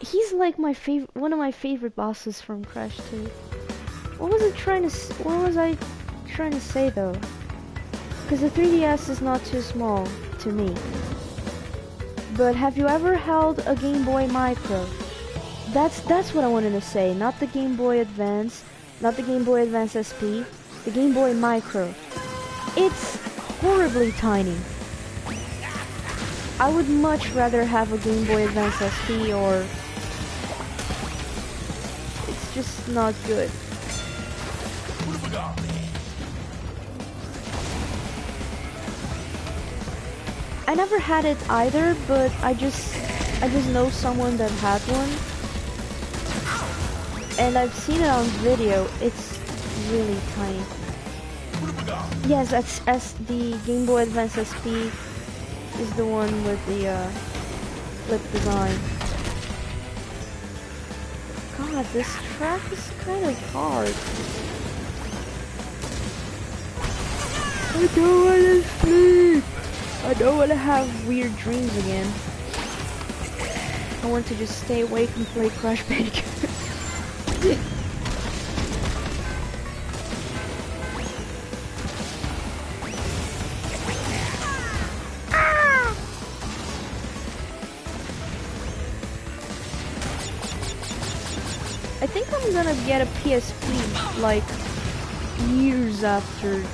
He's like one of my favorite bosses from Crash 2. What was I trying to say though? Because the 3DS is not too small to me. But have you ever held a Game Boy Micro? That's what I wanted to say. Not the Game Boy Advance, not the Game Boy Advance SP, the Game Boy Micro. It's horribly tiny. I would much rather have a Game Boy Advance SP, or it's just not good. I never had it either, but I just know someone that had one, and I've seen it on video. It's really tiny. Yes, as the Game Boy Advance SP is the one with the flip design. God, this track is kind of hard. I don't want to sleep. I don't want to have weird dreams again. I want to just stay awake and play Crash Bandicoot. I think I'm gonna get a PSP like years after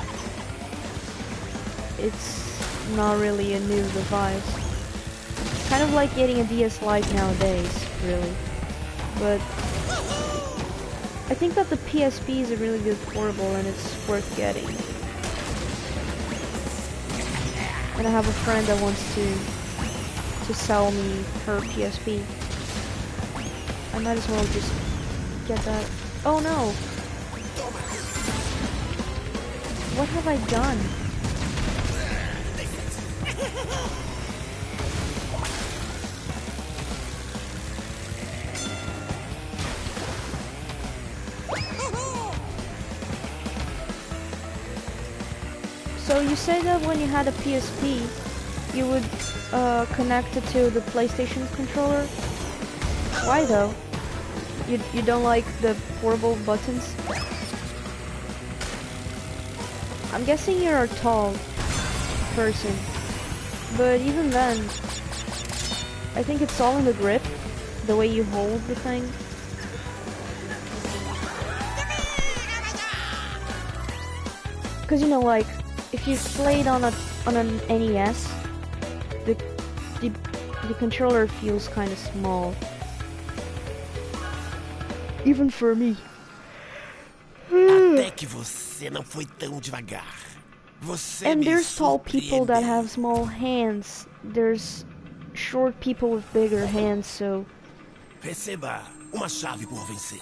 it's not really a new device. It's kind of like getting a DS Lite nowadays, really. But I think that the PSP is a really good portable and it's worth getting. And I have a friend that wants to sell me her PSP. I might as well just get that. Oh no! What have I done? So you say that when you had a PSP, you would connect it to the PlayStation controller? Why though? You don't like the portable buttons? I'm guessing you're a tall person, but even then, I think it's all in the grip, the way you hold the thing. Because you know, like, if you played on an NES, the controller feels kind of small. Even for me. Até que você não foi tão devagar. Você And me there's tall people that have surpreendeu. small hands. There's short people with bigger hands, so Receba uma chave por vencer.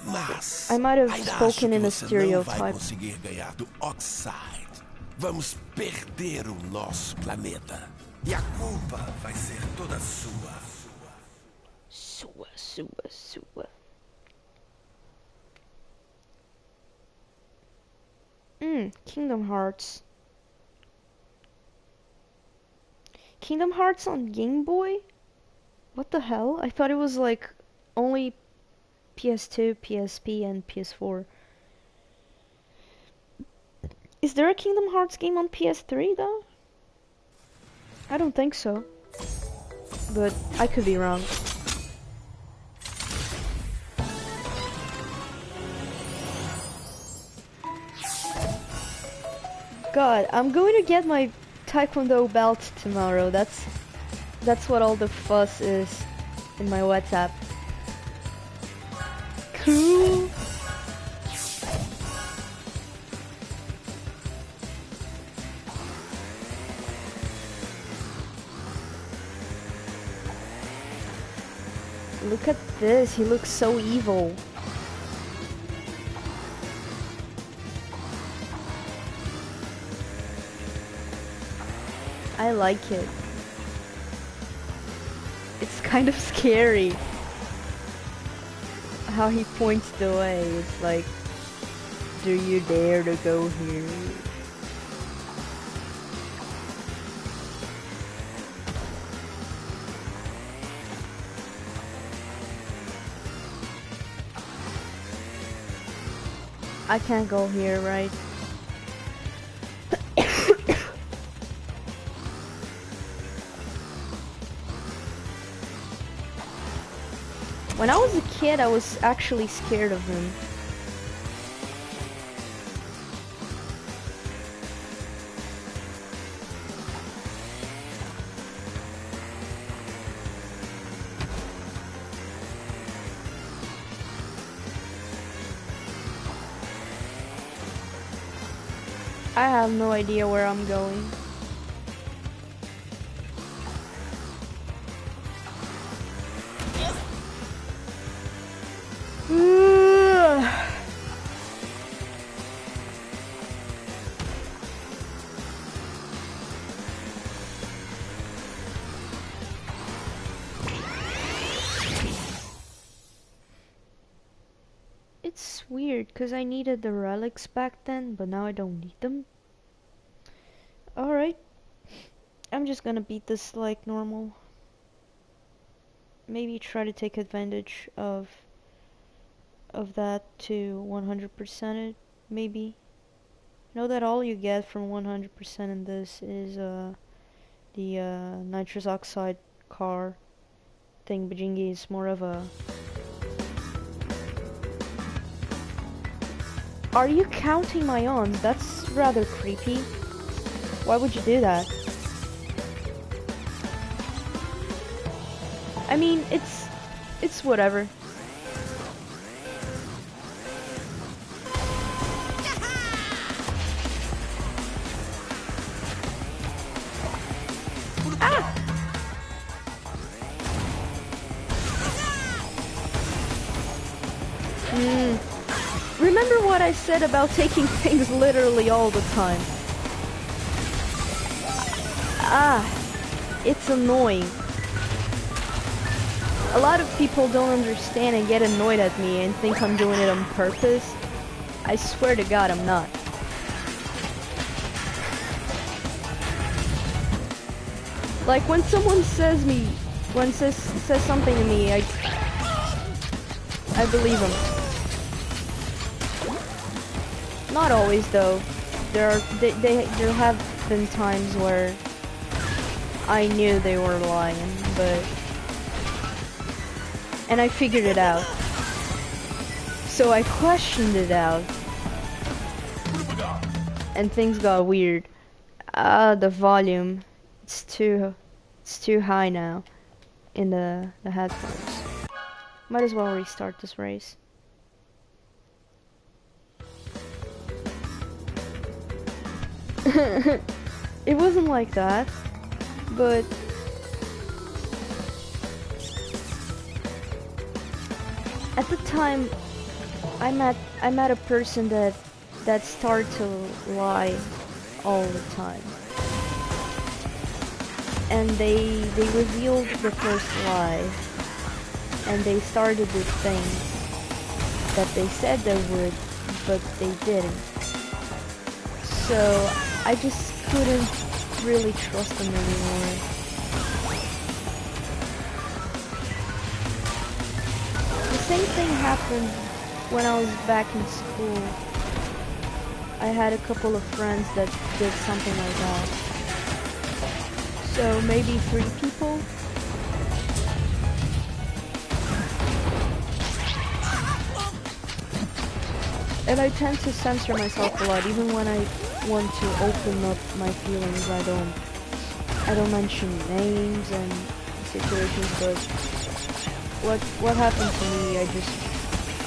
Mas I might have ainda spoken acho que in a você não vai stereotype. conseguir ganhar do Oxide. Vamos perder o nosso planeta. E a culpa vai ser toda sua. Sua. Kingdom Hearts. Kingdom Hearts on Game Boy? What the hell? I thought it was like only PS2, PSP, and PS4. Is there a Kingdom Hearts game on PS3 though? I don't think so. But I could be wrong. God, I'm going to get my Taekwondo belt tomorrow. That's what all the fuss is in my WhatsApp. Cool. Look at this, he looks so evil. I like it. It's kind of scary how he points the way. It's like, do you dare to go here? I can't go here, right? When I was a kid, I was actually scared of him. I have no idea where I'm going. It's weird because I needed the relics back then, but now I don't need them. Alright, I'm just gonna beat this like normal. Maybe try to take advantage of that to 100% it, maybe. Know that all you get from 100% in this is the nitrous oxide car thing. Bajingi is more of a Are you counting my ons? That's rather creepy. Why would you do that? I mean, it's whatever. Ah! Remember what I said about taking things literally all the time? Ah, it's annoying. A lot of people don't understand and get annoyed at me and think I'm doing it on purpose. I swear to God, I'm not. Like when someone says something to me, I believe them. Not always though. There have been times where I knew they were lying, and I figured it out. So I questioned it out, and things got weird. The volume, it's too high now in the headphones. Might as well restart this race. It wasn't like that, but at the time I met a person that started to lie all the time, and they revealed the first lie, and they started this thing that they said they would, but they didn't. So I just couldn't really trust them anymore. The same thing happened when I was back in school. I had a couple of friends that did something like that. So maybe 3 people. And I tend to censor myself a lot, even when I want to open up my feelings. I don't mention names and situations, but what happened to me,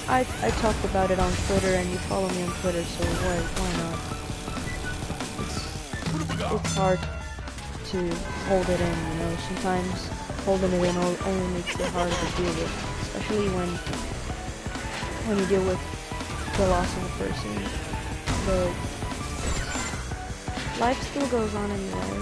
I talked about it on Twitter, and you follow me on Twitter, so why not? It's hard to hold it in, you know. Sometimes holding it in only makes it harder to deal with, especially when you deal with the loss of a person. But life still goes on anyway.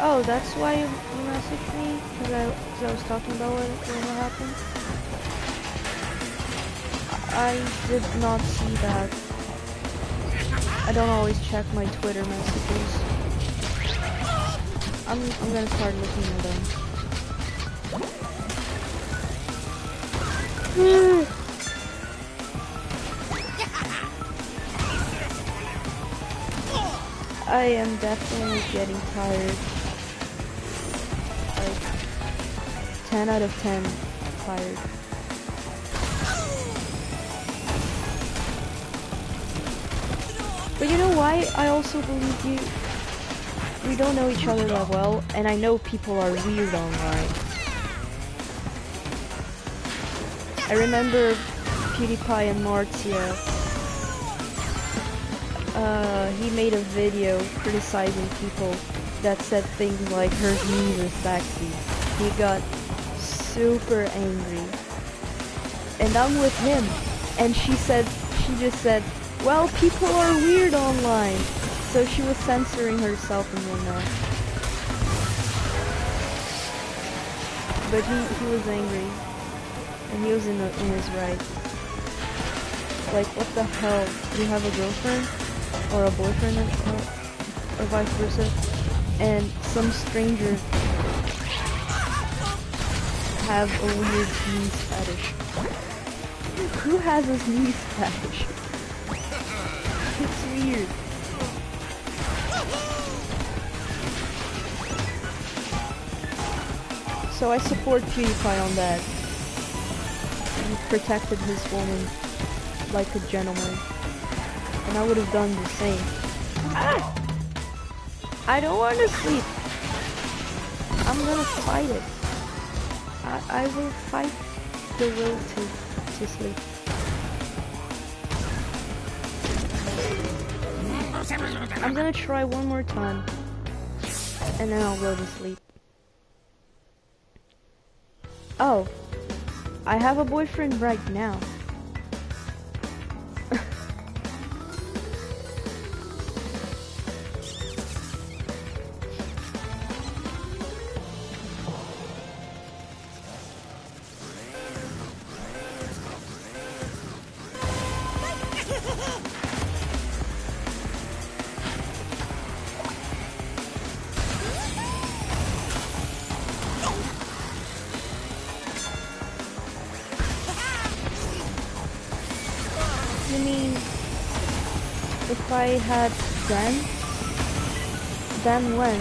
Oh, that's why you messaged me? Because I was talking about what happened? I did not see that. I don't always check my Twitter messages. I'm gonna start looking at them. I am definitely getting tired. 10 out of 10 tired. But you know why I also believe you? We don't know each other that well, and I know people are weird online. I remember PewDiePie and Martia. He made a video criticizing people that said things like her knees are sexy. He got super angry, and I'm with him, and she just said, well, people are weird online, so she was censoring herself and whatnot. But he was angry, and he was in his right. Like, what the hell? Do you have a girlfriend or a boyfriend, or vice versa? And some stranger have a weird sneeze fetish. Who has a sneeze fetish? It's weird. So I support PewDiePie on that. He protected his woman like a gentleman. And I would have done the same. Ah! I don't want to sleep. I'm gonna fight it. I will fight the will to sleep. I'm gonna try one more time. And then I'll go to sleep. Oh. I have a boyfriend right now. You mean, if I had then when?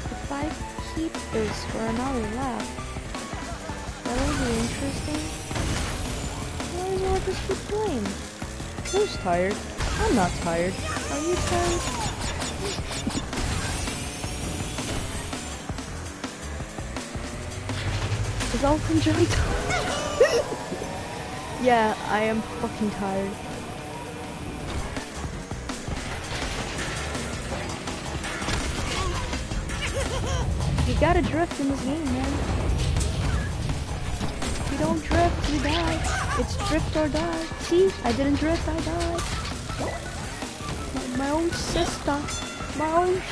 If I keep this for another lap, that will be interesting. Might as well just keep playing. Who's tired? I'm not tired. Are you tired? Is Elton John tired? Yeah, I am fucking tired. You gotta drift in this game, man. If you don't drift, you die. It's drift or die. See? I didn't drift, I died. My own sister. My own...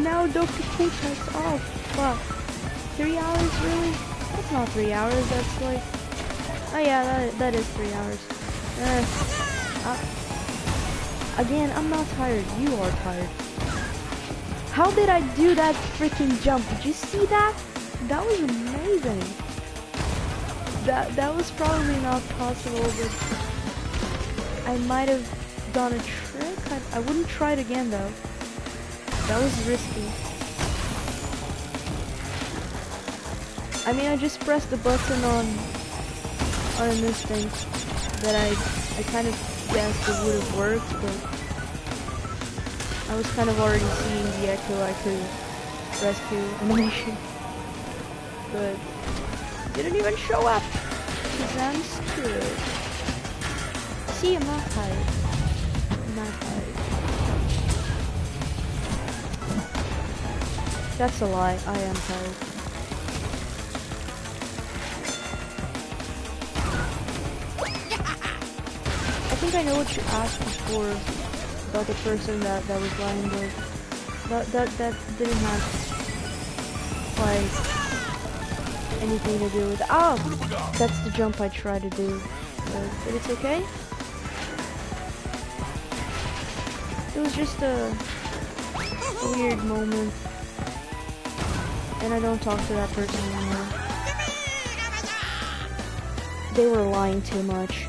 now Dr. Kutas. Oh, fuck. 3 hours, really? That's not 3 hours, that's like... oh yeah, that is 3 hours. Again, I'm not tired. You are tired. How did I do that freaking jump? Did you see that? That was amazing. That was probably not possible, but I might have done a trick. I wouldn't try it again though. That was risky. I mean, I just pressed the button on this thing that I kind of guessed it would have worked, but I was kind of already seeing the Echo Ico rescue animation, but it didn't even show up, because I'm scared. See, I'm not tired. I'm not tired. That's a lie, I am tired. I think I know what you asked before about the person that was lying, but that didn't have like anything to do with it. Oh, that's the jump I tried to do, but it's okay. It was just a weird moment, and I don't talk to that person anymore. They were lying too much.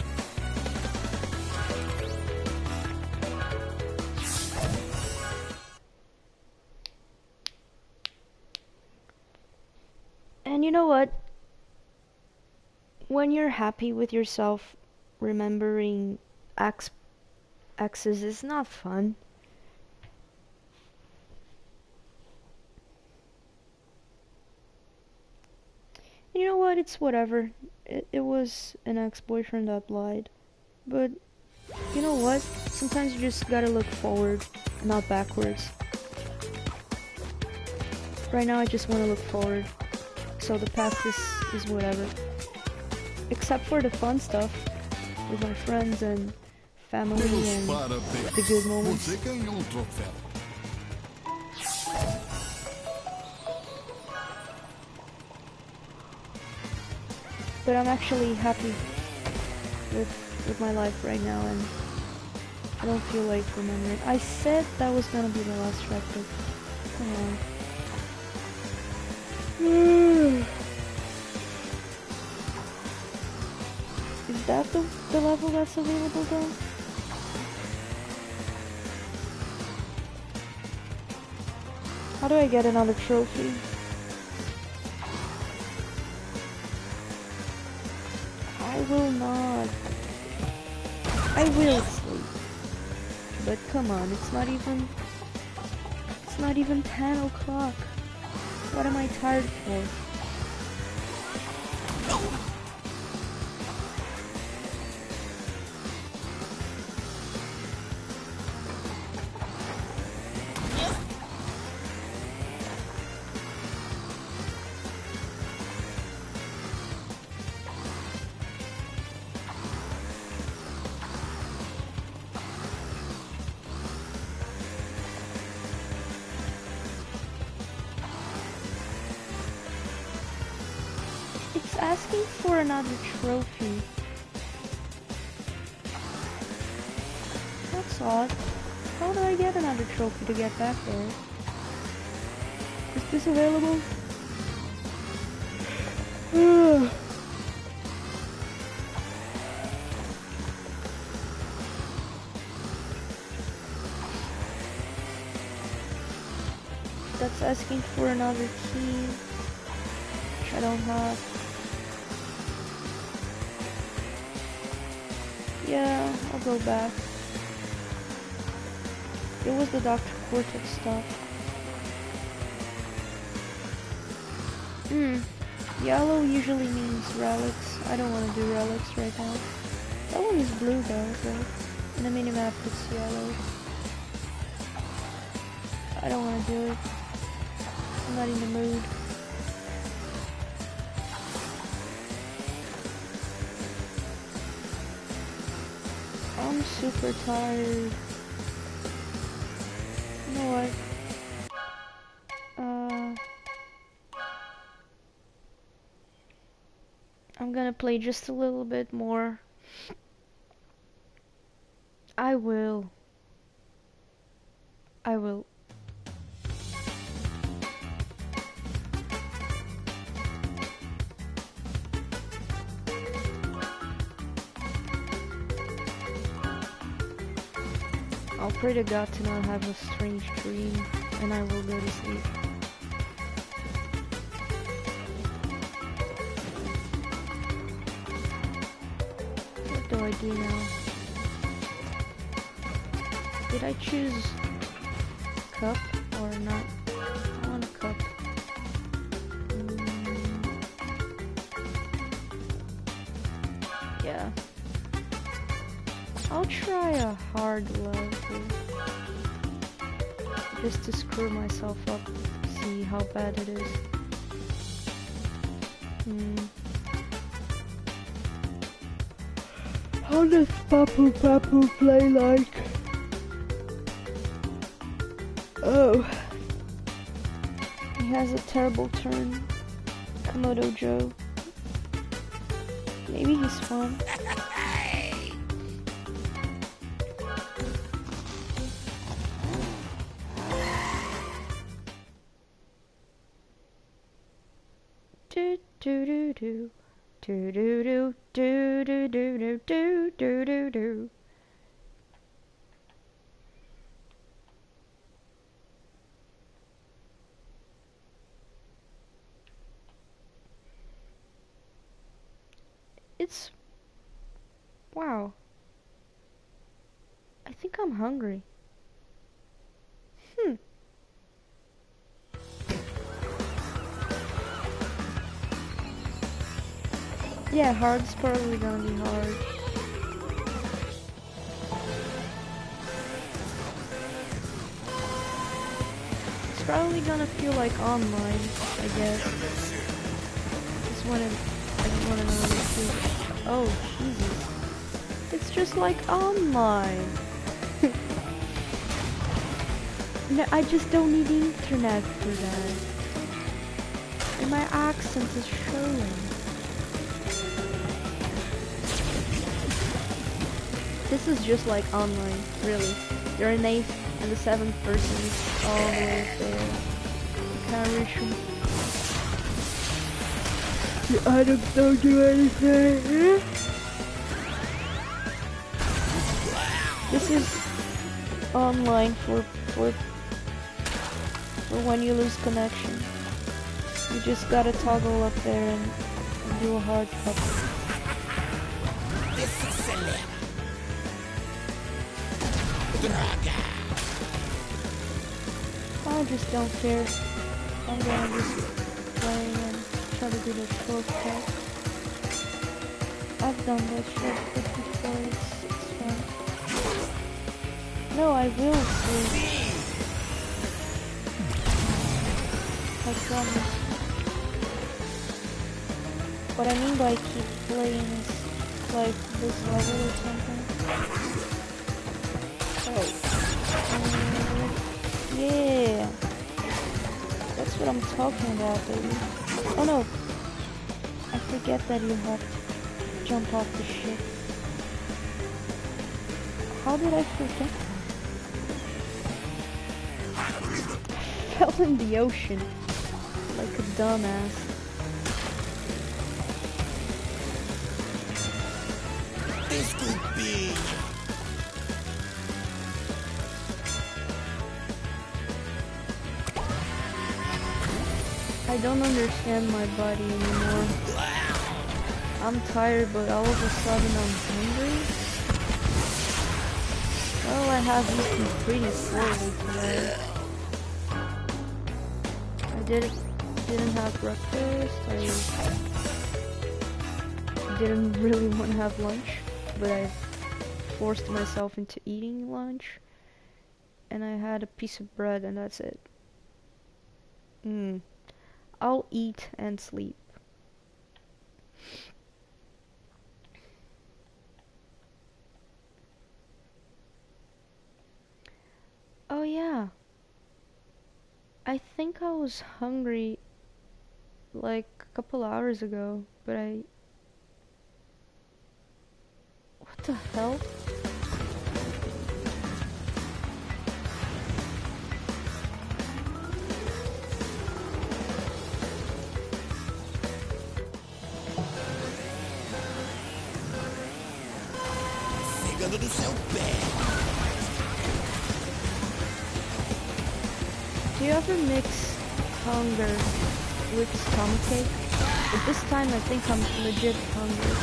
And you know what? When you're happy with yourself, remembering exes is not fun. what, it's whatever. It was an ex-boyfriend that lied. But, you know what? Sometimes you just gotta look forward, not backwards. Right now I just want to look forward. So the past is whatever. Except for the fun stuff with my friends and family and the good moments. Você ganhou troféu. But I'm actually happy with my life right now, and I don't feel like remembering. I said that was gonna be the last track, but come on. Is that the level that's available though? How do I get another trophy? I will not. I will sleep. But come on, it's not even 10 o'clock. What am I tired for? Asking for another trophy. That's odd. How do I get another trophy to get back there? Is this available? That's asking for another key, which I don't have. Yeah, I'll go back. It was the Dr. Cortex stuff. Yellow usually means relics. I don't want to do relics right now. That one is blue though, right? In the minimap it's yellow. I don't want to do it. I'm not in the mood. I'm super tired. You know what? I'm gonna play just a little bit more. I will. I'll pray to God to not have a strange dream, and I will go to sleep. What do I do now? Did I choose cup or not? I want a cup. Yeah. I'll try a hard level. Just to screw myself up, see how bad it is. How does Papu Papu play like? Oh. He has a terrible turn. Komodo Joe. Maybe he's fun. Do do do do do do do do do do do do do. It's wow. I think I'm hungry. Yeah, hard's probably gonna be hard. It's probably gonna feel like online, I guess. Just wanna, I just wanna know what it feels. Oh, Jesus. It's just like online. No, I just don't need internet for that. And my accent is showing. This is just like online, really. You're an 8th and the 7th person is all the way up there. You can't reach them. The items don't do anything. This is online for when you lose connection. You just gotta toggle up there and do a hard cut. I just don't care. I'm gonna just play and try to do the shortcut. I've done that shortcut before, it's fun. No, I will sleep. I promise. What I mean by keep playing is like this level or something. Yeah, that's what I'm talking about, baby. Oh no, I forget that you have to jump off the ship. How did I forget? Fell in the ocean like a dumbass. This could be. I don't understand my body anymore. I'm tired, but all of a sudden I'm hungry. Well, I have eaten pretty poorly today. I didn't have breakfast. I didn't really want to have lunch, but I forced myself into eating lunch. And I had a piece of bread, and that's it. I'll eat and sleep. Oh yeah. I think I was hungry like a couple hours ago, but what the hell? Do seu pé. Do you ever mix hunger with stomachache? But this time I think I'm legit hungry.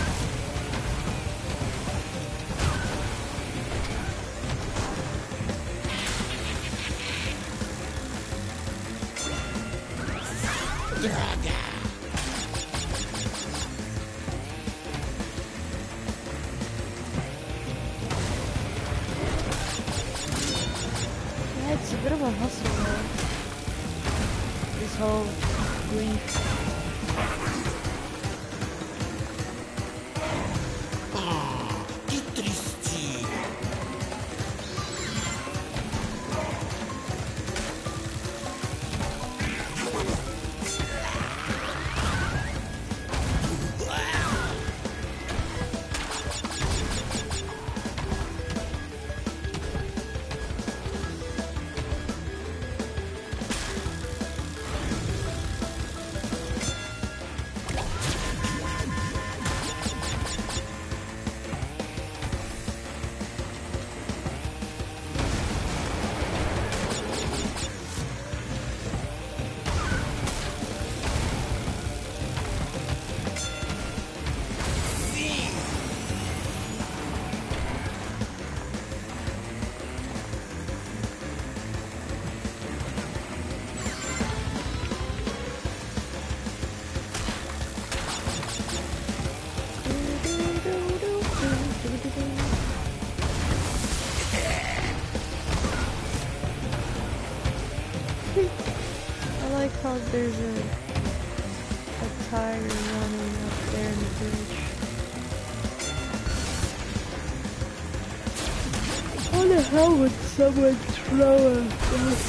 It's a bit of a hustle though. This whole grief. Que triste. there's a tire running up there in the bridge. How the hell would someone throw a dog?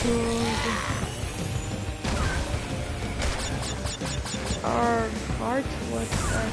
Our heart? What's that?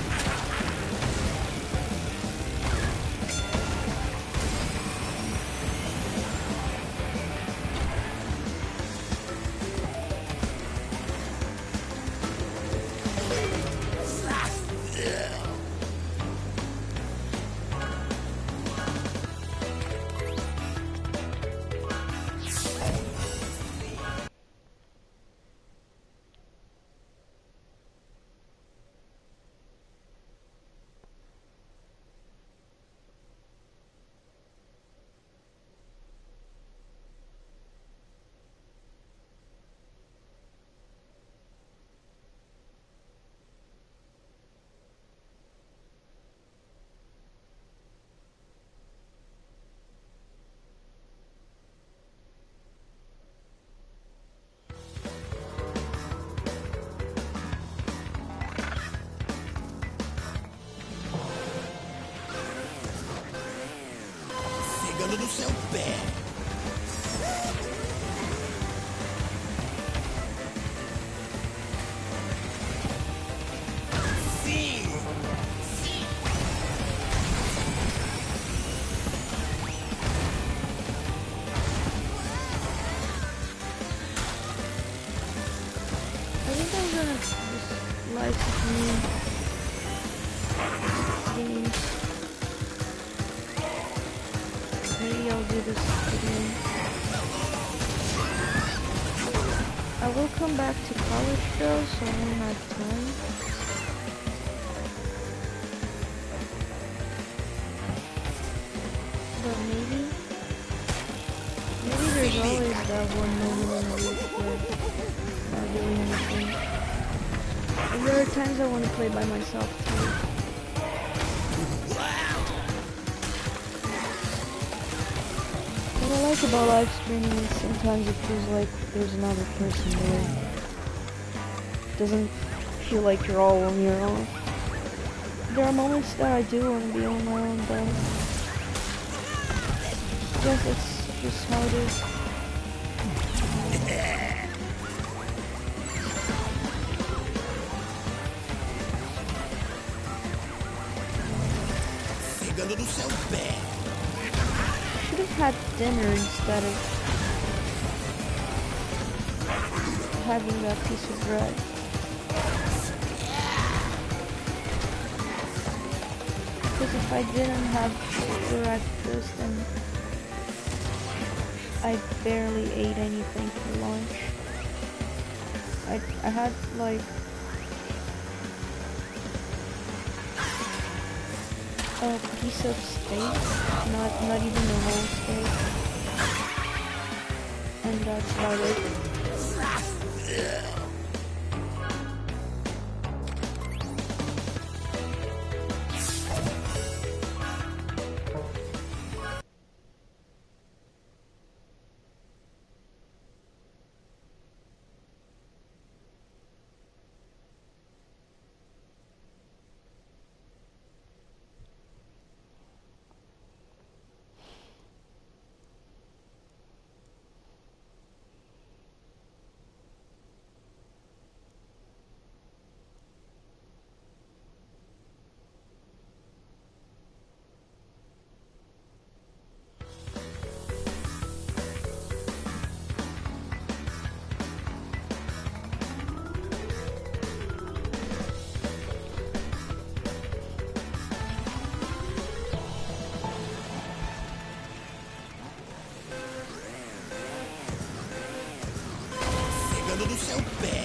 Pegando no seu pé. Sim! I think I'm gonna just license new games. Maybe I'll do this again. I will come back to college though, so I won't have time. But maybe there's always that one moment in a week where I'm not doing anything. And there are times I want to play by myself too. What I like about live streaming is sometimes it feels like there's another person there. It doesn't feel like you're all on your own. There are moments that I do want to be on my own, but I guess it's just how it is. Pegando no seu pé. Should have had dinner instead of having that piece of bread. Because if I didn't have breakfast, then I barely ate anything for lunch. I had like a piece of steak, not even the whole steak, and that's about it. Pegando no seu pé.